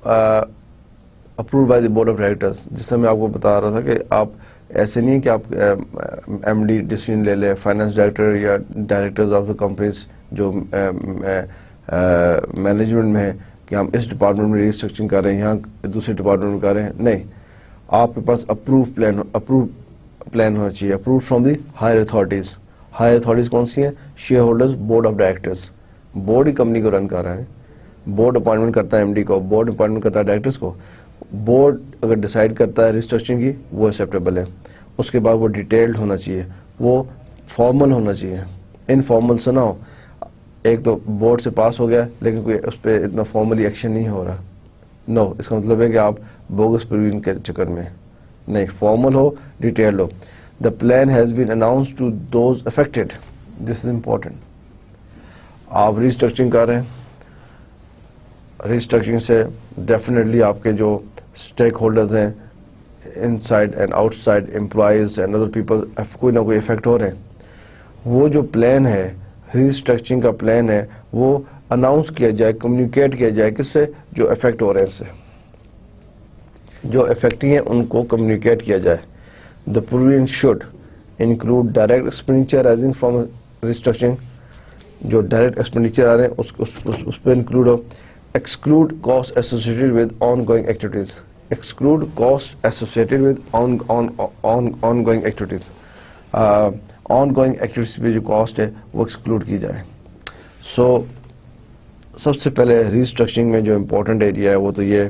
approved by the board of directors. جس سے میں آپ کو بتا رہا تھا کہ آپ ایسے نہیں کہ آپ ایم ڈی ڈیسیژن لے لیں، فائنانس ڈائریکٹر یا ڈائریکٹرز آف دا کمپنیز جو مینجمنٹ میں ہے کہ ہم اس ڈپارٹمنٹ میں ریسٹرکچرنگ کر رہے ہیں، یہاں دوسرے ڈپارٹمنٹ میں کر رہے ہیں. نہیں، آپ کے پاس اپروو پلان ہونا چاہیے، approve from the higher authorities. Higher authorities کون سی ہیں؟ Shareholders, board of directors. Board ہی کمپنی کو رن کر رہا ہے. بورڈ اپوائنٹمنٹ کرتا ہے MD کو, بورڈ اپوائنٹمنٹ کرتا ہے ڈائریکٹرز کو. بورڈ اگر ڈیسائیڈ کرتا ہے ریسٹرکچرنگ کی, وہ ایکسیپٹیبل ہے. اس کے بعد وہ ڈیٹیلڈ ہونا چاہیے, وہ فارمل ہونا چاہیے. انفارمل سے نہ ہو. ایک تو بورڈ سے پاس ہو گیا لیکن کوئی اس پہ اتنا فارملی ایکشن نہیں ہو رہا. نو, اس کا مطلب ہے کہ آپ بوگس پرووین کے چکر میں نہیں. فارمل ہو, ڈیٹیلڈ ہو. The plan has been announce to those affected. This is important. آپ ریسٹرکچرنگ کر رہے ہیں, ریسٹرکچرنگ سے ڈیفینیٹلی آپ کے جو اسٹیک ہولڈرز ہیں inside and outside, employees and other people, کوئی نہ کوئی افیکٹ ہو رہے ہیں. وہ جو پلان ہے, ریسٹرکچرنگ کا پلان ہے, وہ اناؤنس کیا جائے, کمیونیکیٹ کیا جائے. کس سے؟ جو افیکٹ ہو رہے ہیں اس سے, جو افیکٹی ہیں ان کو کمیونیکیٹ کیا جائے. The provision should include direct expenditure arising from restructuring. جو ڈائریکٹ ایکسپینڈیچر آ رہے ہیں اس پہ انکلوڈ ہو. Exclude cost associated with ongoing activities. Exclude cost associated with ongoing activities. Ongoing activities پہ جو کاسٹ ہے وہ ایکسکلوڈ کی جائے. سو سب سے پہلے ریسٹرکچرنگ میں جو امپورٹنٹ ایریا ہے وہ تو یہ ہے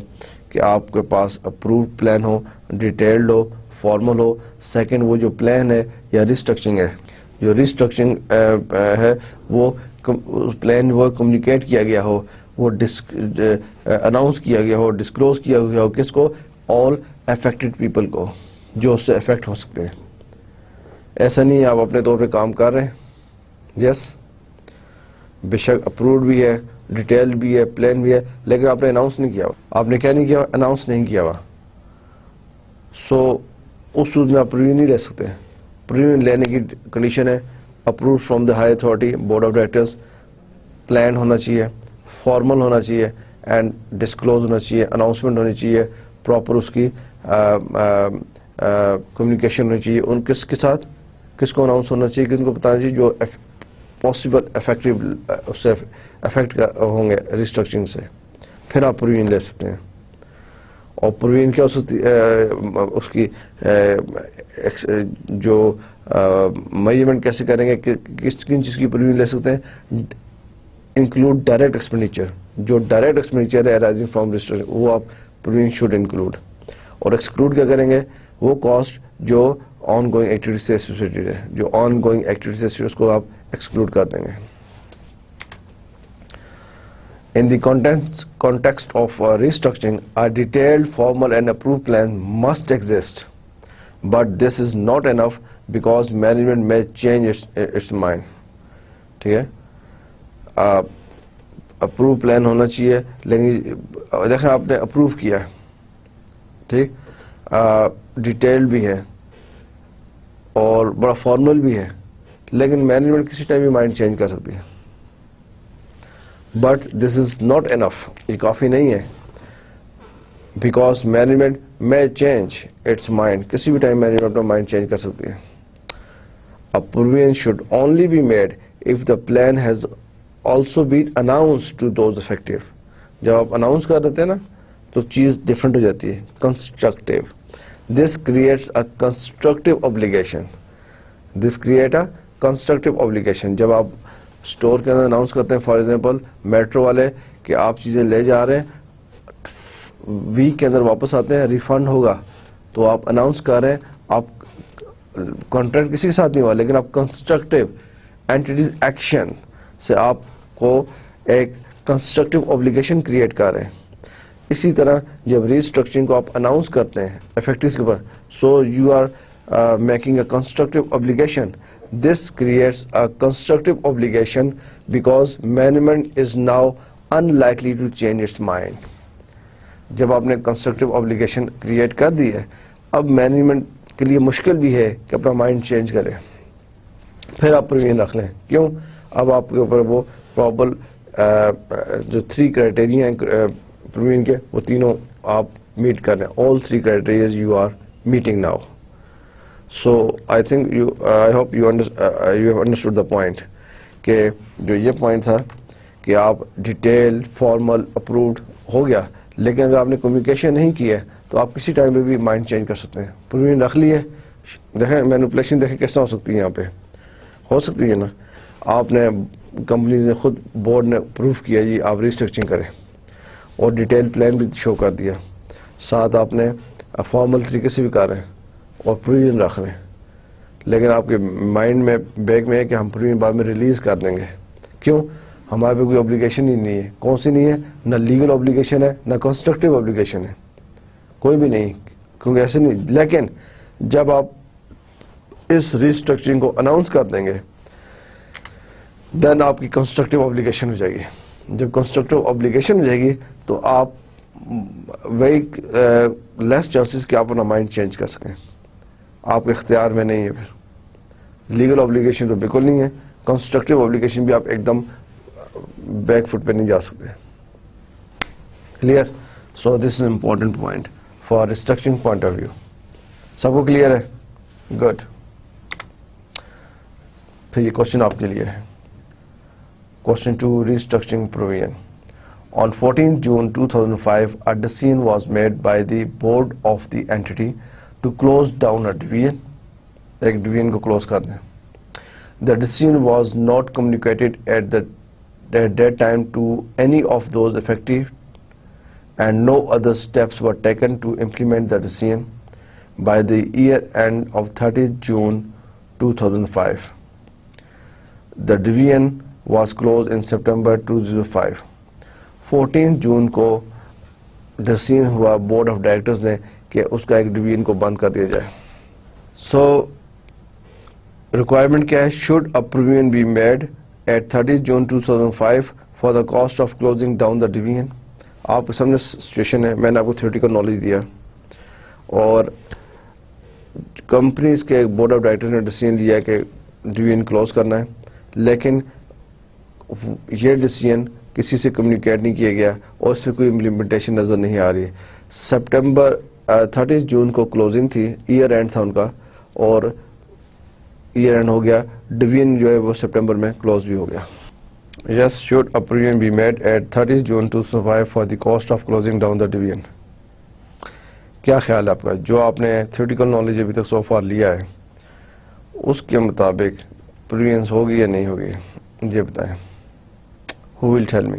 کہ آپ کے پاس اپرووڈ پلان ہو, ڈیٹیلڈ ہو, فارمل ہو. سیکنڈ, وہ جو پلان ہے یا ریسٹرکچرنگ ہے, جو ریسٹرکچرنگ ہے وہ پلان وہ کمیونیکیٹ کیا گیا ہو, وہ اناؤنس کیا گیا ہو, ڈسکلوز کیا گیا ہو. کس کو؟ آل افیکٹڈ پیپل کو, جو اس سے افیکٹ ہو سکتے ہیں. ایسا نہیں آپ اپنے طور پہ کام کر رہے ہیں. یس, بے شک اپرووڈ بھی ہے, ڈیٹیل بھی ہے, پلان بھی ہے, لیکن آپ نے اناؤنس نہیں کیا ہوا. آپ نے کیا نہیں کیا؟ اناؤنس نہیں کیا ہوا. سو اس صورت میں آپ پرووین نہیں لے سکتے. پرووین لینے کی کنڈیشن ہے approve from the high authority, board of directors. Plan ہونا چاہیے, فارمل ہونا چاہیے, اینڈ ڈسکلوز ہونا چاہیے, اناؤنسمنٹ ہونی چاہیے, پراپر اس کی کمیونیکیشن ہونی چاہیے. ان کس کے ساتھ, کس کو اناؤنس ہونا چاہیے, کس کو بتانا چاہیے جو پاسبل افیکٹو اس سے افیکٹ ہوں گے ریسٹرکچرنگ سے. پھر آپ پرووین لے سکتے ہیں. اور پرووین کیا اس کی جو میجرمنٹ کیسے کریں گے, کن چیز کی پرووین لے سکتے ہیں؟ Include direct expenditure. جو ڈائریکٹ ایکسپینڈیچر ہے ارائزنگ فرام ریسٹرکچرنگ, وہ آپ پرووین شوڈ انکلوڈ. اور ایکسکلوڈ کیا کریں گے؟ وہ کاسٹ جو آن گوئنگ ایکٹیویٹی سے ایسوسیٹڈ ہے, جو آن گوئنگ ایکٹیویٹی سے اس کو آپ ایکسکلوڈ کر دیں گے. In the context of restructuring, a detailed, formal and approved plan must exist, but this is not enough because management may change its mind. ٹھیک ہے, اپروو پلان ہونا چاہیے, لیکن دیکھیں آپ نے اپروو کیا, ٹھیک, ڈیٹیل بھی ہے اور بڑا فارمل بھی ہے, لیکن مینجمنٹ کسی ٹائم بھی مائنڈ چینج کر سکتی ہے. But this is not enough, یہ کافی نہیں ہے, بیکاز مینجمنٹ میں چینج اٹس مائنڈ. کسی بھی ٹائم مینجمنٹ اپنا مائنڈ چینج کر سکتی ہے. A provision should only be made if the plan has also been announced to those affected. جب آپ اناؤنس کر دیتے ہیں نا تو چیز ڈفرنٹ ہو جاتی ہے. Constructive. This creates a constructive obligation. This create a constructive obligation. جب آپ اسٹور کے اندر اناؤنس کرتے ہیں, فار ایگزامپل میٹرو والے, کہ آپ چیزیں لے جا رہے ہیں, ویک کے اندر واپس آتے ہیں, ریفنڈ ہوگا, تو آپ اناؤنس کر رہے ہیں. آپ کانٹریکٹ کسی کے ساتھ نہیں ہوا, لیکن آپ کنسٹرکٹیو اینٹیز ایکشن سے آپ کو ایک کنسٹرکٹیو اوبلیگیشن کریٹ کر رہے ہیں. اسی طرح جب ریسٹرکچرنگ کو آپ اناؤنس کرتے ہیں افیکٹوز کے اوپر, so you are making a constructive obligation. This creates a constructive obligation because management is now unlikely to change its mind. جب آپ نے کنسٹرکٹیو obligation کریٹ کر دی ہے, اب مینجمنٹ کے لیے مشکل بھی ہے کہ اپنا مائنڈ چینج کرے. پھر آپ پرووین رکھ لیں. کیوں؟ اب آپ کے اوپر وہ پرابل جو 3 کرائٹیریا ہیں پرووین کے, وہ تینوں آپ میٹ کر رہے ہیں. All 3 criteria you are meeting now. So I think I hope you have understood the point. کہ جو یہ پوائنٹ تھا کہ آپ ڈیٹیل, فارمل, اپرووڈ ہو گیا, لیکن اگر آپ نے کمیونیکیشن نہیں کی ہے تو آپ کسی ٹائم پہ بھی مائنڈ چینج کر سکتے ہیں. پرووین رکھ لی ہے, دیکھیں مینوپولیشن دیکھیں کس طرح ہو سکتی ہے. یہاں پہ ہو سکتی ہے نا, آپ نے کمپنیز نے خود بورڈ نے اپروو کیا جی آپ ریسٹرکچرنگ کریں اور ڈیٹیل پلان بھی شو کر دیا, ساتھ آپ نے فارمل طریقے سے بھی کر رہے ہیں اور پروویژن رکھ رہے ہیں, لیکن آپ کے مائنڈ میں بیک میں ہے کہ ہم پروویژن بعد میں ریلیز کر دیں گے. کیوں؟ ہمارے پہ کوئی اوبلیگیشن ہی نہیں ہے. کون سی نہیں ہے؟ نہ لیگل اوبلیگیشن ہے نہ کنسٹرکٹیو اوبلیگیشن ہے, کوئی بھی نہیں, کیونکہ ایسے نہیں. لیکن جب آپ اس ریسٹرکچرنگ کو اناؤنس کر دیں گے دین آپ کی کنسٹرکٹیو اوبلیگیشن ہو جائے گی. جب کنسٹرکٹیو اوبلیگیشن ہو جائے گی تو آپ وہی لیس چانسز کہ آپ اپنا مائنڈ چینج کر سکیں, آپ کے اختیار میں نہیں ہے. پھر لیگل اوبلیگیشن تو بالکل نہیں ہے, کنسٹرکٹیو اوبلیگیشن بھی آپ ایک دم بیک فٹ پہ نہیں جا سکتے. Clear? So this is important point for restructuring point of view. سب کو کلیئر ہے؟ گڈ. پھر یہ کوشچن آپ کے لیے ہے. Question 2, restructuring provision. On 14 June 2005, a decision was made by the board of the entity to close down a division. ایک division کو close کر دیں. The decision was not communicated at that time to any of those affected, and no other steps were taken to implement the decision by the year end of 30th June 2005. The division was closed in September 2005. 14 جون کو decision ہوا board of directors نے کہ اس کا ایک division کو بند کر دیا جائے. سو ریکوائرمنٹ کیا ہے؟ Should a provision be made at 30 June 2005 for the cost of closing down the division. آپ کے سامنے سچویشن ہے, میں نے آپ کو تھیوریٹیکل نالج دیا اور کمپنیز کے بورڈ آف ڈائریکٹر نے ڈیسیژن لیا کہ ڈویژن کلوز کرنا ہے, لیکن یہ ڈیسیژن کسی سے کمیونیکیٹ نہیں کیا گیا اور اس پہ کوئی امپلیمنٹیشن نظر نہیں آ رہی ہے. سپٹمبر 30 جون کو کلوزنگ تھی, ایئر اینڈ تھا ان کا, اور ایئر اینڈ ہو گیا, ڈویژن جو ہے وہ سپٹمبر میں کلوز بھی ہو گیا. Yes, should a provision be made at 30 June 2005 for the cost of closing down the division. کیا خیال ہے آپ کا؟ جو آپ نے تھیوریٹیکل نالج ابھی تک سو فار لیا ہے اس کے مطابق پروویژنس ہوگی یا نہیں ہوگی؟ یہ بتائیں. Who will tell me?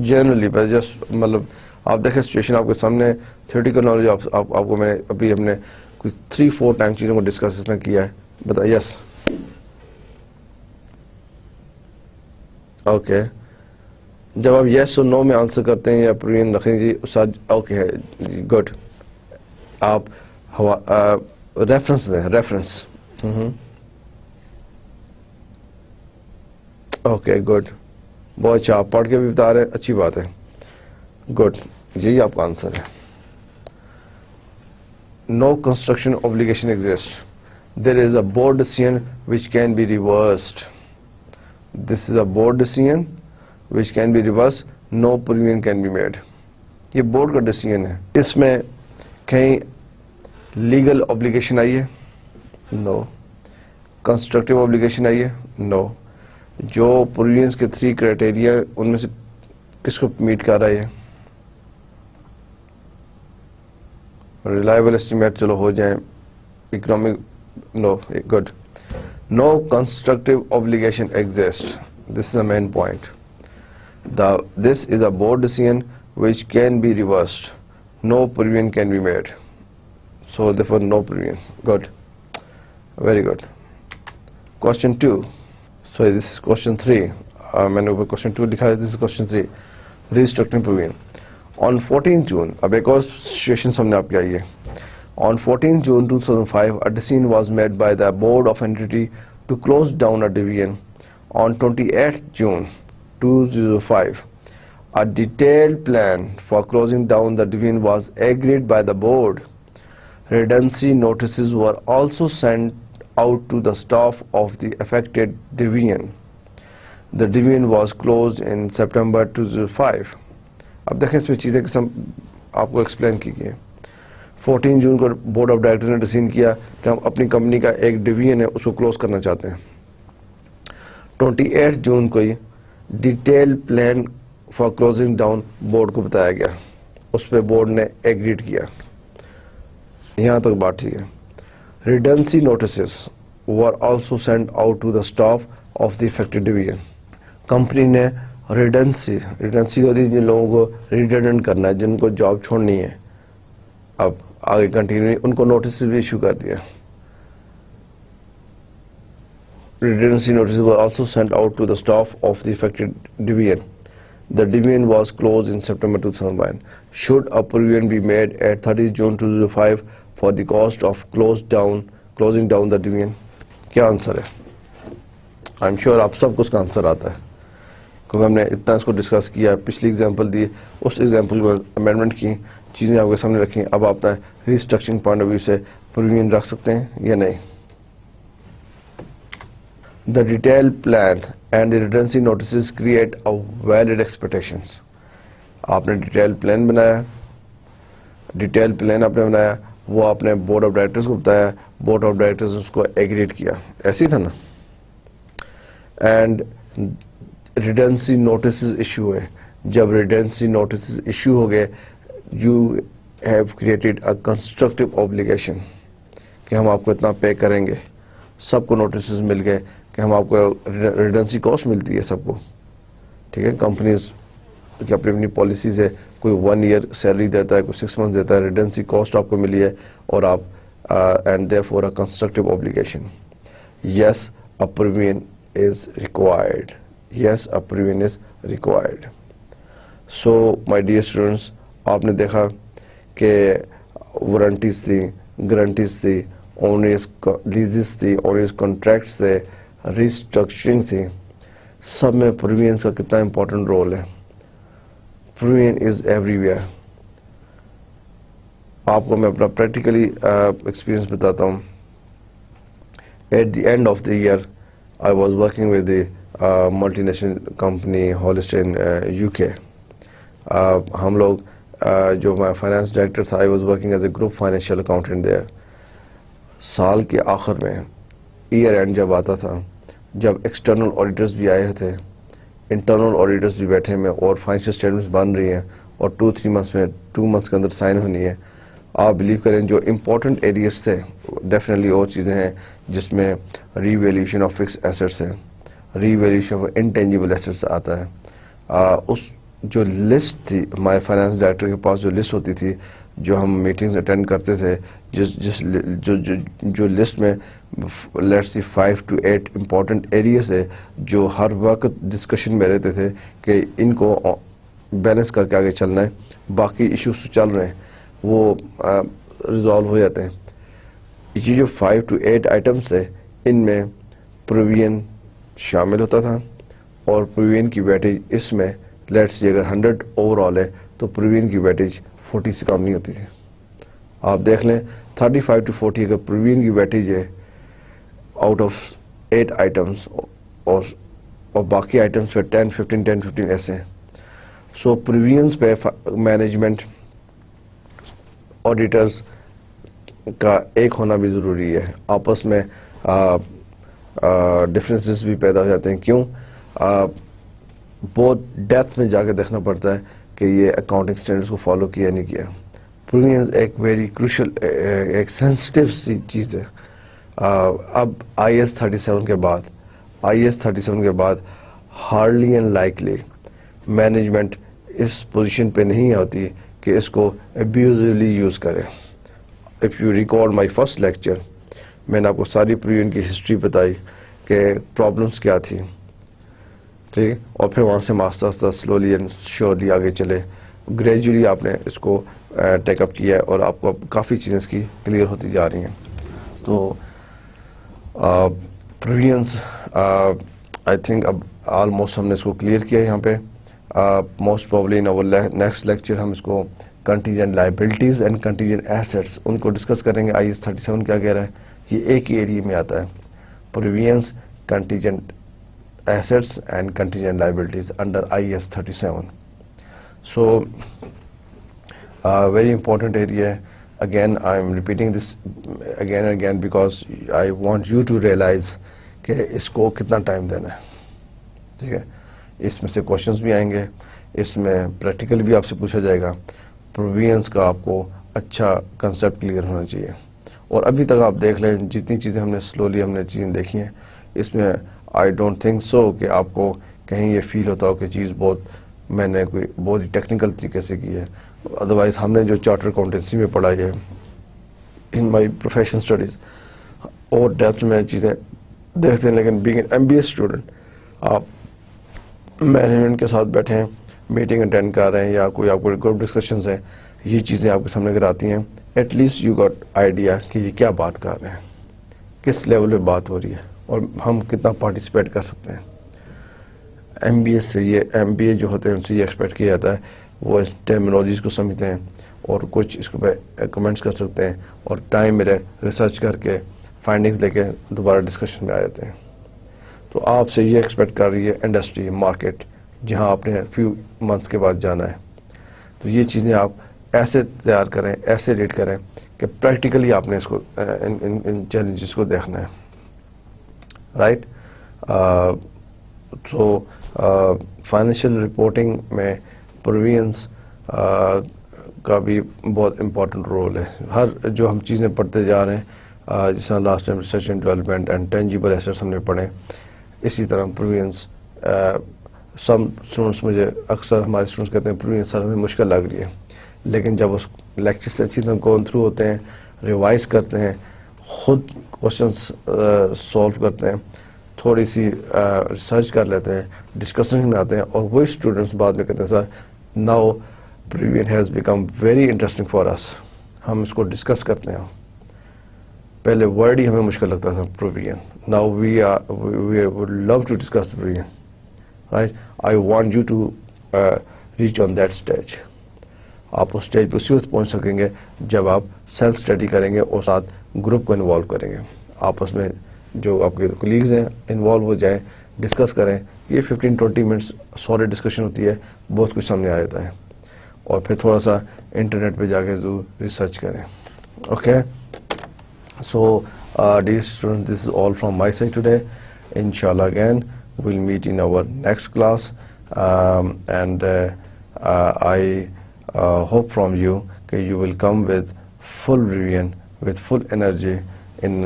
Generally, but just مطلب آپ دیکھیں سچویشن آپ کے سامنے, تھیوریٹیکل نالج آپ کو میں نے ابھی ہم نے کوئی 3-4 ٹائم چیزوں کو ڈسکس اس نے کیا ہے. بتائیں. یس, اوکے. جب آپ یس اور نو میں آنسر کرتے ہیں یا پروویژن رکھیں جی اوکے ہے, گڈ. آپ ریفرنس دیں, ریفرنس. Okay, good. بہت اچھا, آپ پڑھ کے بھی بتا رہے ہیں, اچھی بات ہے, گڈ. یہی آپ کا آنسر ہے. نو construction obligation exists. There is a board decision which can be reversed. This is a board decision which can be reversed. No provision can be made. یہ بورڈ کا ڈیسیژن ہے. اس میں کہیں لیگل obligation آئی ہے؟ نو. Constructive obligation آئی ہے؟ نو. جو provisions کے 3 criteria in میں سے کس کو میٹ کر رہا ہے؟ ریلائبل اسٹیمیٹ چلو ہو جائیں, economic, no, good. No constructive obligation exists. This is the main point. This is a board decision which can be reversed. No provision can be made. So therefore no provision. Good. Very good. Question 2. So this is question 3. میں نے اوپر question 2 لکھا ہے, this is question 3. Restructuring provision. On 14 June, اب ایک اور situation سامنے آپ کی آئی ہے. On 14 June 2005, a decision was made by the board of entity to close down a division. On 28 June 2005, a detailed plan for closing down the division was agreed by the board. Redundancy notices were also sent out to the staff of the affected division. The division was closed in September 2005. اب دیکھیں اس میں چیزیں قسم آپ کو explain کی گئی ہیں. 14 جون کو بورڈ آف ڈائریکٹر نے ڈیسیژن کیا کہ ہم اپنی کمپنی کا ایک ڈویژن ہے اس کو کلوز کرنا چاہتے ہیں. 28 جون کو ہی detail plan for closing down board کو بتایا گیا, اس پہ بورڈ نے ایگریڈ کیا. یہاں تک بات ٹھیک ہے. ریڈنسی notices were also sent out to the staff of the affected division. Company نے ریڈنسی ہوتی ہے جن لوگوں کو ریڈنڈنٹ کرنا ہے, جن کو جاب چھوڑنی ہے, اب آگے کنٹینیو ان کو نوٹس بھی ایشو کر دیا. Redundancy notices were also sent out to the staff of the affected division. The division was closed in September 2001. Should a provision be made at 30 June 2005 for the cost of closing down the division? کیا answer ہے؟ I'm sure آپ سب کو اس کا answer آتا ہے کیونکہ ہم نے اتنا اس کو ڈسکس کیا. پچھلی ایگزامپل دی, اس ایگزامپل کو امینڈمنٹ کی, چیزیں آپ کے سامنے رکھیں. اب آپ ریسٹرکچرنگ پوائنٹ آف ویو سے پروویژن رکھ سکتے ہیں یا نہیں. The detailed plan and the redundancy notices create a valid expectations. آپ نے ڈیٹیل پلان بنایا, آپ نے بنایا, وہ آپ نے بورڈ آف ڈائریکٹرز کو بتایا, بورڈ آف ڈائریکٹرز اس کو ایگریٹ کیا, ایسے ہی تھا نا. اینڈ ریڈنسی نوٹسز ایشو ہوئے. جب ریڈنسی نوٹسز ایشو ہو گئے, you have created a constructive obligation کہ ہم آپ کو اتنا پے کریں گے. سب کو نوٹسز مل گئے کہ ہم آپ کو ریڈنسی کاسٹ ملتی ہے سب کو, ٹھیک ہے. کمپنیز کی اپنی پالیسیز ہے, کوئی 1 year سیلری دیتا ہے, کوئی 6 months دیتا ہے. ریڈنسی کاسٹ آپ کو ملی ہے اور آپ and there for a constructive obligation. Yes a provision is required. Yes a provision is required. So my dear students, آپ نے دیکھا کہ وارنٹیز تھی, گارنٹیز تھی, اونرز لیزز تھی, اونرز کانٹریکٹس تھے, ریسٹرکچرنگ تھی, سب میں پروویژنس کا کتنا امپورٹنٹ رول ہے. Provision is everywhere. آپ کو میں اپنا پریکٹیکلی ایکسپیرئنس بتاتا ہوں. At the end of the year I was working with the multinational company ہالسٹین UK. ہم لوگ جو میں فائنانس ڈائریکٹر تھا, I was working as a group financial accountant there. سال کے آخر میں ایئر اینڈ جب آتا تھا, جب ایکسٹرنل آڈیٹرز بھی آئے تھے, انٹرنل آڈیٹرز بھی بیٹھے میں, اور فائنینشیل اسٹیٹمنٹس بن رہی ہیں اور 2-3 months کے اندر سائن ہونی ہے. آپ بلیو کریں جو امپورٹنٹ ایریاز تھے, ڈیفینیٹلی اور چیزیں ہیں جس میں ری ویلیویشن آف فکس ایسٹس ہے, ری ویلیویشن آف انٹینجیبل ایسٹس آتا ہے. اس جو لسٹ تھی ہمارے فائنانس ڈائریکٹر کے پاس, جو لسٹ ہوتی تھی جو ہم میٹنگز اٹینڈ کرتے تھے, جو لسٹ میں let's see 5 to 8 important areas ہے جو ہر وقت ڈسکشن میں رہتے تھے کہ ان کو بیلنس کر کے آگے چلنا ہے. باقی ایشوز چل رہے ہیں وہ ریزالو ہو جاتے ہیں. یہ جو 5 to 8 آئٹمس ہے, ان میں پروویژن شامل ہوتا تھا, اور پروویژن کی ویٹیج اس میں لیٹس سی اگر 100 اوور آل ہے تو پروویژن کی ویٹیج 40 سے کم نہیں ہوتی تھی. آپ دیکھ لیں 35 to 40 اگر پروویژن کی ویٹیج ہے آؤٹ آف 8 آئٹمس, اور باقی آئٹمس پہ 10-15 ایسے ہیں. سو پروویژنس پہ مینجمنٹ آڈیٹرز کا ایک ہونا بھی ضروری ہے. آپس میں ڈفرینسز بھی پیدا ہو جاتے ہیں. کیوں؟ بہت ڈیپتھ میں جا کے دیکھنا پڑتا ہے کہ یہ اکاؤنٹنگ اسٹینڈرڈس کو فالو کیا نہیں کیا. پروویژنز ایک ویری کروشل, ایک سینسٹیو سی چیز ہے. اب IAS 37 کے بعد ہارڈلی اینڈ لائکلی مینجمنٹ اس پوزیشن پہ نہیں ہوتی کہ اس کو ابیوزولی یوز کرے. If you recall my first lecture, میں نے آپ کو ساری پروویژن کی ہسٹری بتائی کہ پرابلمس کیا تھی, ٹھیک ہے, اور پھر وہاں سے آہستہ سلولی اینڈ شیورلی آگے چلے. گریجولی آپ نے اس کو ٹیک اپ کیا ہے اور آپ کو کافی چیزیں اس کی کلیئر ہوتی جا رہی ہیں. تو پروویژنس آئی تھنک اب آلموسٹ ہم نے اس کو کلیئر کیا یہاں پہ. موسٹ پروبلی ان اور نیکسٹ لیکچر ہم اس کو contingent liabilities and contingent assets ان کو ڈسکس کریں گے. IAS 37 کیا کہہ رہا ہے, یہ ایک ہی ایریا میں آتا ہے, provisions, contingent assets and contingent liabilities under IAS 37. So very important area. Again, I am repeating this again and again because I want you to realize کہ اس کو کتنا ٹائم دینا ہے. ٹھیک ہے, اس میں سے کوشچنس بھی آئیں گے, اس میں پریکٹیکل بھی آپ سے پوچھا جائے گا. پروویژنس کا آپ کو اچھا کنسیپٹ کلیئر ہونا چاہیے. اور ابھی تک آپ دیکھ لیں جتنی چیزیں ہم نے سلولی چیزیں دیکھی ہیں, اس میں آئی ڈونٹ تھنک سو کہ آپ کو کہیں یہ فیل ہوتا ہو کہ چیز میں نے کوئی بہت ہی ٹیکنیکل طریقے سے کی ہے. ادروائز ہم نے جو چارٹر اکاؤنٹنسی میں پڑھائی ہے ان مائی پروفیشنل اسٹڈیز اور ڈیپتھ میں چیزیں دیکھتے ہیں. لیکن بینگ این MBA اسٹوڈنٹ آپ مینجمنٹ کے ساتھ بیٹھے ہیں, میٹنگ اٹینڈ کر رہے ہیں یا کوئی آپ کو گروپ ڈسکشنز ہیں, یہ چیزیں آپ کے سامنے اگر آتی ہیں at least you got idea کہ یہ کیا بات کر رہے ہیں, کس لیول پہ بات ہو رہی ہے اور ہم کتنا پارٹیسپیٹ کر سکتے ہیں. MBA سے MBA جو ہوتے ہیں ان سے یہ ایکسپیکٹ کیا جاتا ہے وہ اس ٹرمینالوجیز کو سمجھتے ہیں اور کچھ اس کے پہ کمنٹس کر سکتے ہیں اور ٹائم ملے ریسرچ کر کے فائنڈنگز لے کے دوبارہ ڈسکشن میں آ جاتے ہیں. تو آپ سے یہ ایکسپیکٹ کر رہی ہے انڈسٹری, مارکیٹ, جہاں آپ نے فیو منتھس کے بعد جانا ہے. تو یہ چیزیں آپ ایسے تیار کریں, ایسے ریڈ کریں کہ پریکٹیکلی آپ نے اس کو ان چیلنجز کو دیکھنا ہے, رائٹ. تو فائنینشیل رپورٹنگ میں پرووینس کا بھی بہت امپورٹنٹ رول ہے. ہر جو ہم چیزیں پڑھتے جا رہے ہیں, جس طرح last time research and development and tangible assets ہم نے پڑھے, اسی طرح پرووینس. سم اسٹوڈنٹس مجھے اکثر ہمارے اسٹوڈنٹس کہتے ہیں پرووینس سر ہمیں مشکل لگ رہی ہے, لیکن جب اس لیکچر سے اچھی طرح گون تھرو ہوتے ہیں, ریوائز کرتے ہیں, خود کوشچنس سولو کرتے ہیں, تھوڑی سی ریسرچ کر لیتے ہیں, ڈسکشن میں آتے ہیں, اور وہی اسٹوڈنٹس بعد میں کہتے ہیں sir now provision has become very interesting for us. ہم اس کو ڈسکس کرتے ہیں. پہلے ورڈ ہی ہمیں مشکل لگتا تھا provision, now we would love to discuss provision, right. I want you to reach on that stage. آپ اس اسٹیج پہ اسی وقت پہنچ سکیں گے جب آپ سیلف اسٹڈی کریں گے اور ساتھ گروپ کو انوالو کریں گے. آپس میں جو آپ کے کولیگز ہیں انوالو ہو جائیں, ڈسکس کریں. یہ 15-20 منٹس سالڈ ڈسکشن ہوتی ہے, بہت کچھ سامنے آ جاتا ہے, اور پھر تھوڑا سا انٹرنیٹ پہ جا کے ریسرچ کریں. Okay, so dear student, this is all from my side today. انشاءاللہ again we'll meet in our next class, and I hope from you that you will come with full revision, with full energy in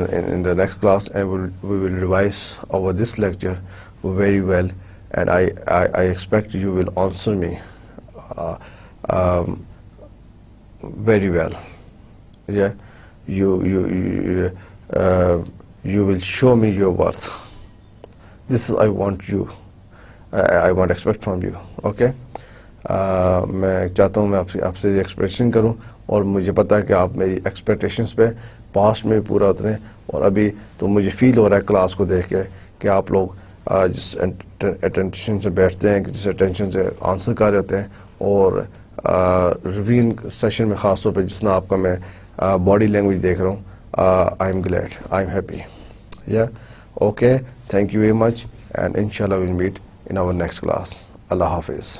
the next class, and we will revise over this lecture very well, and I expect you will answer me very well. Yeah, you will show me your worth. This is I want expect from you. Okay, میں چاہتا ہوں میں آپ سے expectation کروں, اور مجھے پتا ہے کہ آپ میری ایکسپیکٹیشنس پہ پاسٹ میں پورا اتریں, اور ابھی تو مجھے فیل ہو رہا ہے کلاس کو دیکھ کے کہ آپ لوگ جس اٹینشن سے بیٹھتے ہیں, جس اٹینشن سے آنسر کر جاتے ہیں, اور ریویژن سیشن میں خاص طور پہ جس طرح آپ کا میں باڈی لینگویج دیکھ رہا ہوں, I am glad, I am happy. یا okay, thank you very much, and inshallah we'll meet in our next class. Allah Hafiz.